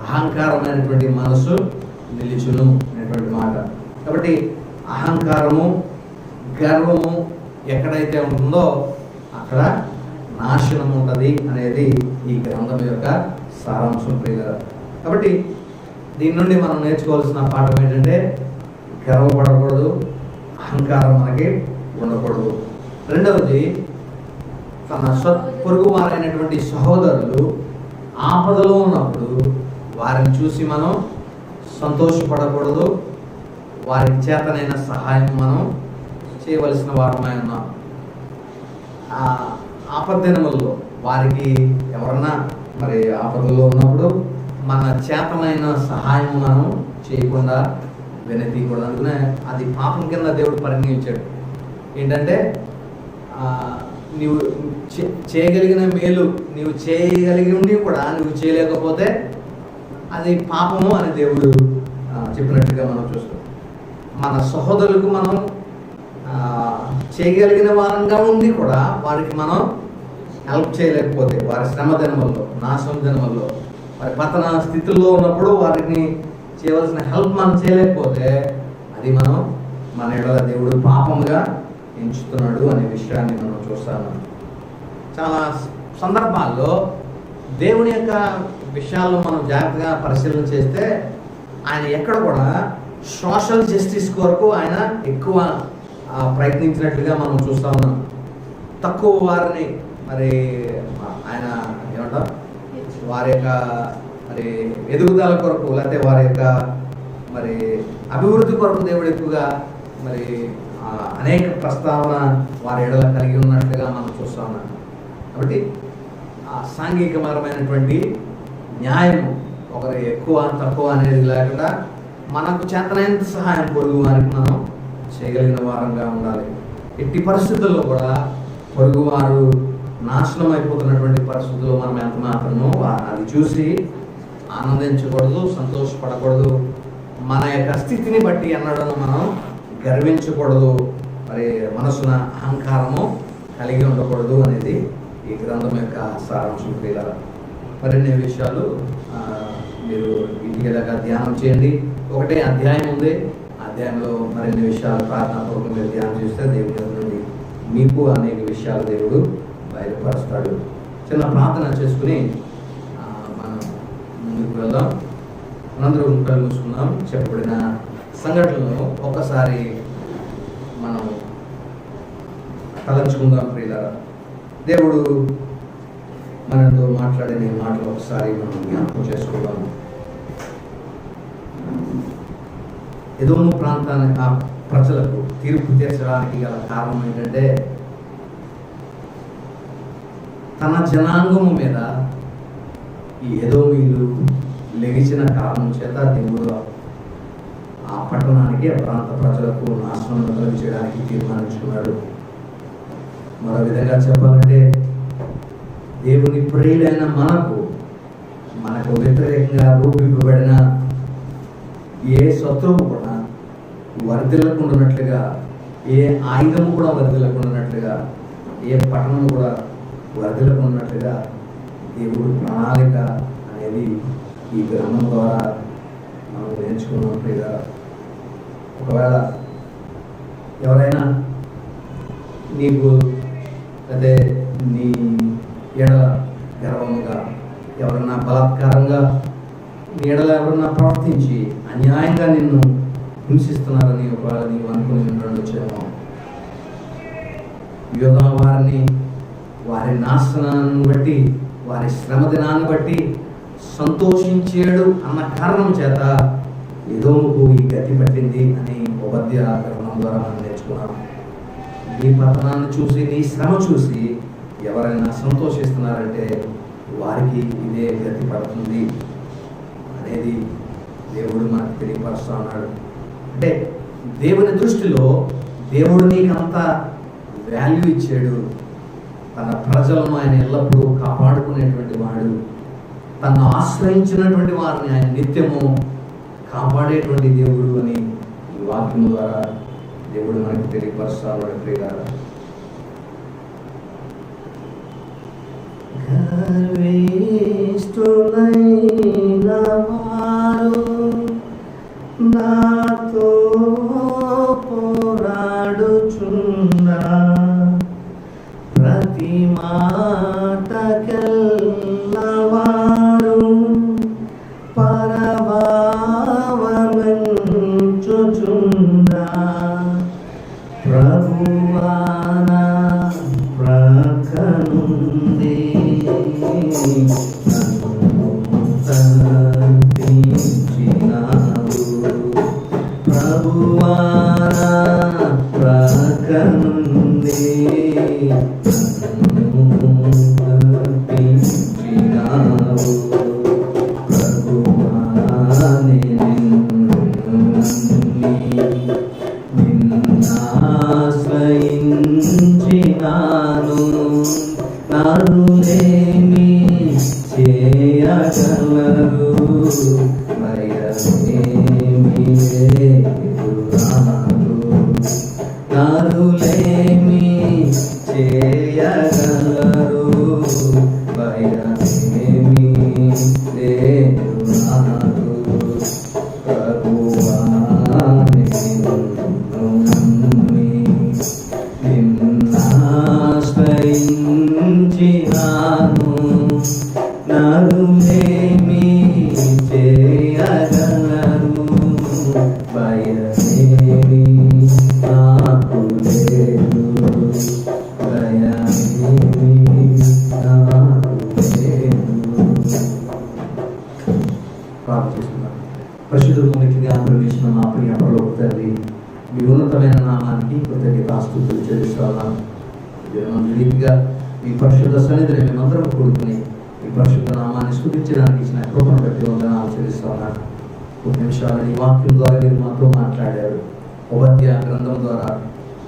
అహంకారమైనటువంటి మనసు నిలుచును అనేటువంటి మాట. కాబట్టి అహంకారము, గర్వము ఎక్కడైతే ఉంటుందో అక్కడ నాశనం ఉంటుంది అనేది ఈ గ్రంథం యొక్క సారాంశం ప్రియులారా. కాబట్టి దీని నుండి మనం నేర్చుకోవాల్సిన పాఠం ఏంటంటే, గర్వపడకూడదు, అహంకారం మనకి ఉండకూడదు. రెండవది, తన పొరుగు వారైనటువంటి సహోదరులు ఆపదలో ఉన్నప్పుడు వారిని చూసి మనం సంతోషపడకూడదు, వారికి చేతనైన సహాయం మనం చేయవలసిన వారమై ఉన్నాం. ఆపద్దినముల్లో వారికి ఎవరన్నా మరి ఆపదలో ఉన్నప్పుడు మన చేతనైన సహాయం మనం చేయకుండా వెనతీయకూడదు. అందుకనే అది పాపం కింద దేవుడు పరిగణించాడు. ఏంటంటే నీవు చేయగలిగిన మేలు నీవు చేయగలిగి ఉండి కూడా నువ్వు చేయలేకపోతే అది పాపము అని దేవుడు చెప్పినట్టుగా మనం చూస్తాం. మన సహోదరులకు మనం చేయగలిగిన వారంగా ఉండి కూడా వారికి మనం హెల్ప్ చేయలేకపోతే, వారి శ్రమ దినముల్లో, నాశనం దినముల్లో, వారి పతన స్థితిలో ఉన్నప్పుడు వారిని చేయవలసిన హెల్ప్ మనం చేయలేకపోతే అది మన ఎడల దేవుడు పాపంగా ఎంచుతున్నాడు అనే విషయాన్ని మనం చూస్తాము. చాలా సందర్భాల్లో దేవుని యొక్క విషయాలను మనం జాగ్రత్తగా పరిశీలన చేస్తే ఆయన ఎక్కడ కూడా సోషల్ జస్టిస్ కొరకు ఆయన ఎక్కువ ప్రయత్నించినట్లుగా మనం చూస్తూ ఉన్నాం. తక్కువ వారిని మరి ఆయన ఏమంటారు, వారి యొక్క మరి ఎదుగుదల కొరకు లేకపోతే వారి యొక్క మరి అభివృద్ధి కొరకు దేవుడు ఎక్కువగా మరి అనేక ప్రస్తావన వారి ఎడల కలిగి ఉన్నట్లుగా మనం చూస్తూ ఉన్నాం. కాబట్టి సాంఘికపరమైనటువంటి న్యాయము ఒకరు ఎక్కువ తక్కువ అనేది లేకుండా మనకు చేతనైనంత సహాయం పొరుగు వారికి మనం చేయగలిగిన వారంగా ఉండాలి. ఎట్టి పరిస్థితుల్లో కూడా పొరుగువారు నాశనం అయిపోతున్నటువంటి పరిస్థితుల్లో మనం ఎంత మాత్రమో అది చూసి ఆనందించకూడదు, సంతోషపడకూడదు. మన యొక్క స్థితిని బట్టి అన్నడను మనం గర్వించకూడదు, మరి మనసున అహంకారము కలిగి ఉండకూడదు అనేది ఈ గ్రంథం యొక్క సారాంశం ప్రియులారా. మరిన్ని విషయాలు మీరు ఇంటికి ధ్యానం చేయండి. ఒకటే అధ్యాయం ఉంది, అధ్యాయంలో మరిన్ని విషయాలు ప్రార్థనాపూర్వకంగా మీరు ధ్యానం చేస్తే దేవుడి నుండి మీకు అనేక విషయాలు దేవుడు బయలుపరుస్తాడు. చిన్న ప్రార్థన చేసుకుని మనం ముందుకు వెళ్దాం. మనందరూ కళ్ళు మూసుకుందాం. చెప్పబడిన సంఘటనలను ఒకసారి మనం తలంచుకుందాం ప్రియులారా. దేవుడు మనతో మాట్లాడిన మాటలు ఒకసారి మనం జ్ఞాపకం చేసుకుందాం. ఎదోము ప్రాంతానికి ఆ ప్రజలకు తీర్పు తీర్చడానికి గల కారణం ఏంటంటే, తన జనాంగము మీద ఈ ఎదోమీయులు లెగిసిన కారణం చేత దేవుడు ఆ పట్టణానికి, ఆ ప్రాంత ప్రజలకు నాశనం కలిగించడానికి తీర్మానించుకున్నాడు. మరో విధంగా చెప్పాలంటే, దేవుని ప్రియులైన మనకు వ్యతిరేకంగా రూపింపబడిన ఏ శత్రువు కూడా వర్ధిల్లకుండానట్లుగా, ఏ ఆయుధము కూడా వర్ధిల్లకుండానట్లుగా, ఏ పట్టణం కూడా వర్ధిల్లకుండానట్లుగా దేవుడు ప్రణాళిక అనేది ఈ గ్రంథం ద్వారా మనం నేర్చుకున్నట్లుగా. ఒకవేళ ఎవరైనా నీకు అదే నీ ఎడ గర్వముగా ఎవరన్నా బలాత్కారంగా నీడలో ఎవరన్నా ప్రవర్తించి అన్యాయంగా నిన్ను హింసిస్తున్నారని ఒకవేళ నీవు అనుకుని ఉండొచ్చేమో. యోధా వారిని వారి నాశనాన్ని బట్టి, వారి శ్రమ దినాన్ని బట్టి సంతోషించాడు అన్న కారణం చేత ఎదోముకు ఈ గతి పట్టింది అని ఉపద్య గ్రంథం ద్వారా మనం నేర్చుకున్నాం. నీ పతనాన్ని చూసి, నీ శ్రమ చూసి ఎవరైనా సంతోషిస్తున్నారంటే వారికి ఇదే గతి పడుతుంది అనేది దేవుడు మనకు తెలియపరుస్తూ ఉన్నాడు. అంటే దేవుని దృష్టిలో దేవుడు నీకు అంత వాల్యూ ఇచ్చాడు. తన ప్రజలను ఆయన ఎల్లప్పుడూ కాపాడుకునేటువంటి వాడు. తను ఆశ్రయించినటువంటి వారిని ఆయన నిత్యము కాపాడేటువంటి దేవుడు అని ఈ వాక్యం ద్వారా దేవుడు మనకు తెలియపరుస్తాడు. ప్రియులారా, గర్విష్ఠులైన వారు నాతో పోరాడుచున్నా, ప్రతి మాటకెల్లవారు పరభావమంచుచున్నా, ప్రభువాన ప్రకనుంది ప్రభువాన ప్రకనుంది నిన్నాశ్రయించినాను, నరులేమి చేయగలరు, భయమేమి లేదు నాకు, నరులేమి చేయగలరు, భయమేమి లేదు నాకు, ప్రభువా నిన్నాశ్రయించినాను, నరులేమి చేయగలరు, భయమేమి నాకు లేదు, భయమేమి నాకు లేదు. ప్రార్థిస్తున్నాను. పరిశుద్ధమునికిగా ప్రవేశించిన మా ప్రియ పరలోక తండ్రి, మీ ఉన్నతమైన నామానికి కృతజ్ఞతాస్తుతులు చెల్లిస్తున్నాను. రీతిగా మీ పరిశుద్ధ సన్నిధిని మేమందరం కూడుకుని మీ పరిశుద్ధ నామాన్ని స్తుతించడానికి ఇచ్చిన కృపను బట్టి వందనాలు చెల్లిస్తున్నాను. కొన్ని నిమిషాలు ఈ వాక్యం ద్వారా మీరు మాతో మాట్లాడారు. ఉపద్య గ్రంథం ద్వారా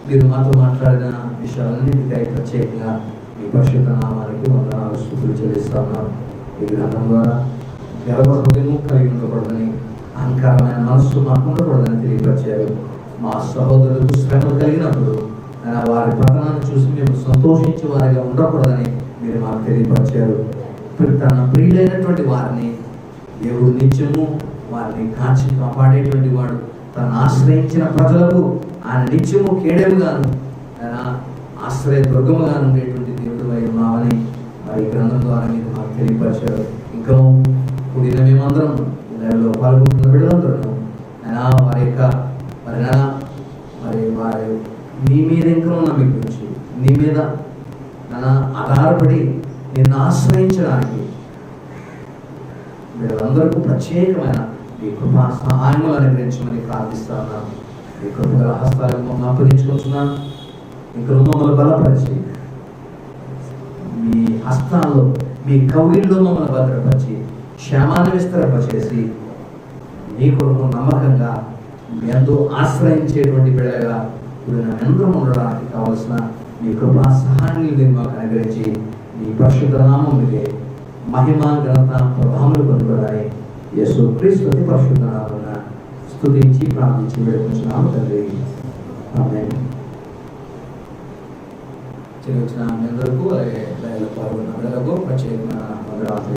మీరు మాతో మాట్లాడిన విషయాలన్నిటికై ప్రత్యేకంగా మీ పరిశుద్ధ నామానికి వందనాలు స్తుతులు చెల్లిస్తున్నాను. ఈ గ్రంథం ద్వారా గర్వ హృదయం కలిగి ఉండకూడదని, అహంకారమైన మనస్సు మాకు ఉండకూడదని తెలియపరిచారు. మా సహోదరులకు శ్రమలు కలిగినప్పుడు వారి పతనాన్ని చూసి మేము సంతోషించే వారిగా ఉండకూడదని మీరు మాకు తెలియపరిచారు. తన ప్రియులైనటువంటి వారిని దేవుడు నిత్యము వారిని కాచి కాపాడేటువంటి వాడు. తను ఆశ్రయించిన ప్రజలకు ఆయన నిత్యము కేడముగాను, ఆయన ఆశ్రయ దుర్గముగాను ఉండేటువంటి దేవుడు అయి ఉన్నామని మరి గ్రంథం ద్వారా మీరు మాకు తెలియపరిచారు. ఇంకా కూడిన మేమందరం దానిలో పాల్గొంటున్న బిడ్డలందరూ అయినా వారి యొక్క మరి వారి నీ మీద ఇంకా నమ్మిక నుంచి నీ మీద ఆధారపడి నిన్ను ఆశ్రయించడానికి వీళ్ళందరికీ ప్రత్యేకమైన మీ కృపా సహాయములు అనుగ్రహించమని ప్రార్థిస్తున్నాను. మీ కృపగల హస్తాలను మమ్మల్ని అప్పగించుకుంటున్నాను. ఇంకా మమ్మల్ని బలపరిచి మీ హస్తాల్లో, మీ కౌగిల్లో మమ్మల్ని భద్రపరిచి క్షేమాన్ని విస్తరింపచేసి మీ కొరకు నమ్మకంగా మీ ఎంతో ఆశ్రయించేటువంటి బిడ్డగా మేమందరం ఉండడానికి కావలసిన మీ కృపా సహాయాన్ని మీరు మాకు అనుగ్రహించి మీ పరిశుద్ధ నామం మీదే మహిమ ఘనత ప్రభావములు పొందుకోవాలి. యేసు క్రీస్తు అతి పరిశుద్ధ నామమున స్తుతించి ప్రార్థించి వేడుకుంటున్నాము తండ్రి. ఆమేన్. వచ్చిన మీ అందరికీ అలాగే పాల్గొన్న ప్రత్యేకమైన వందనాలు.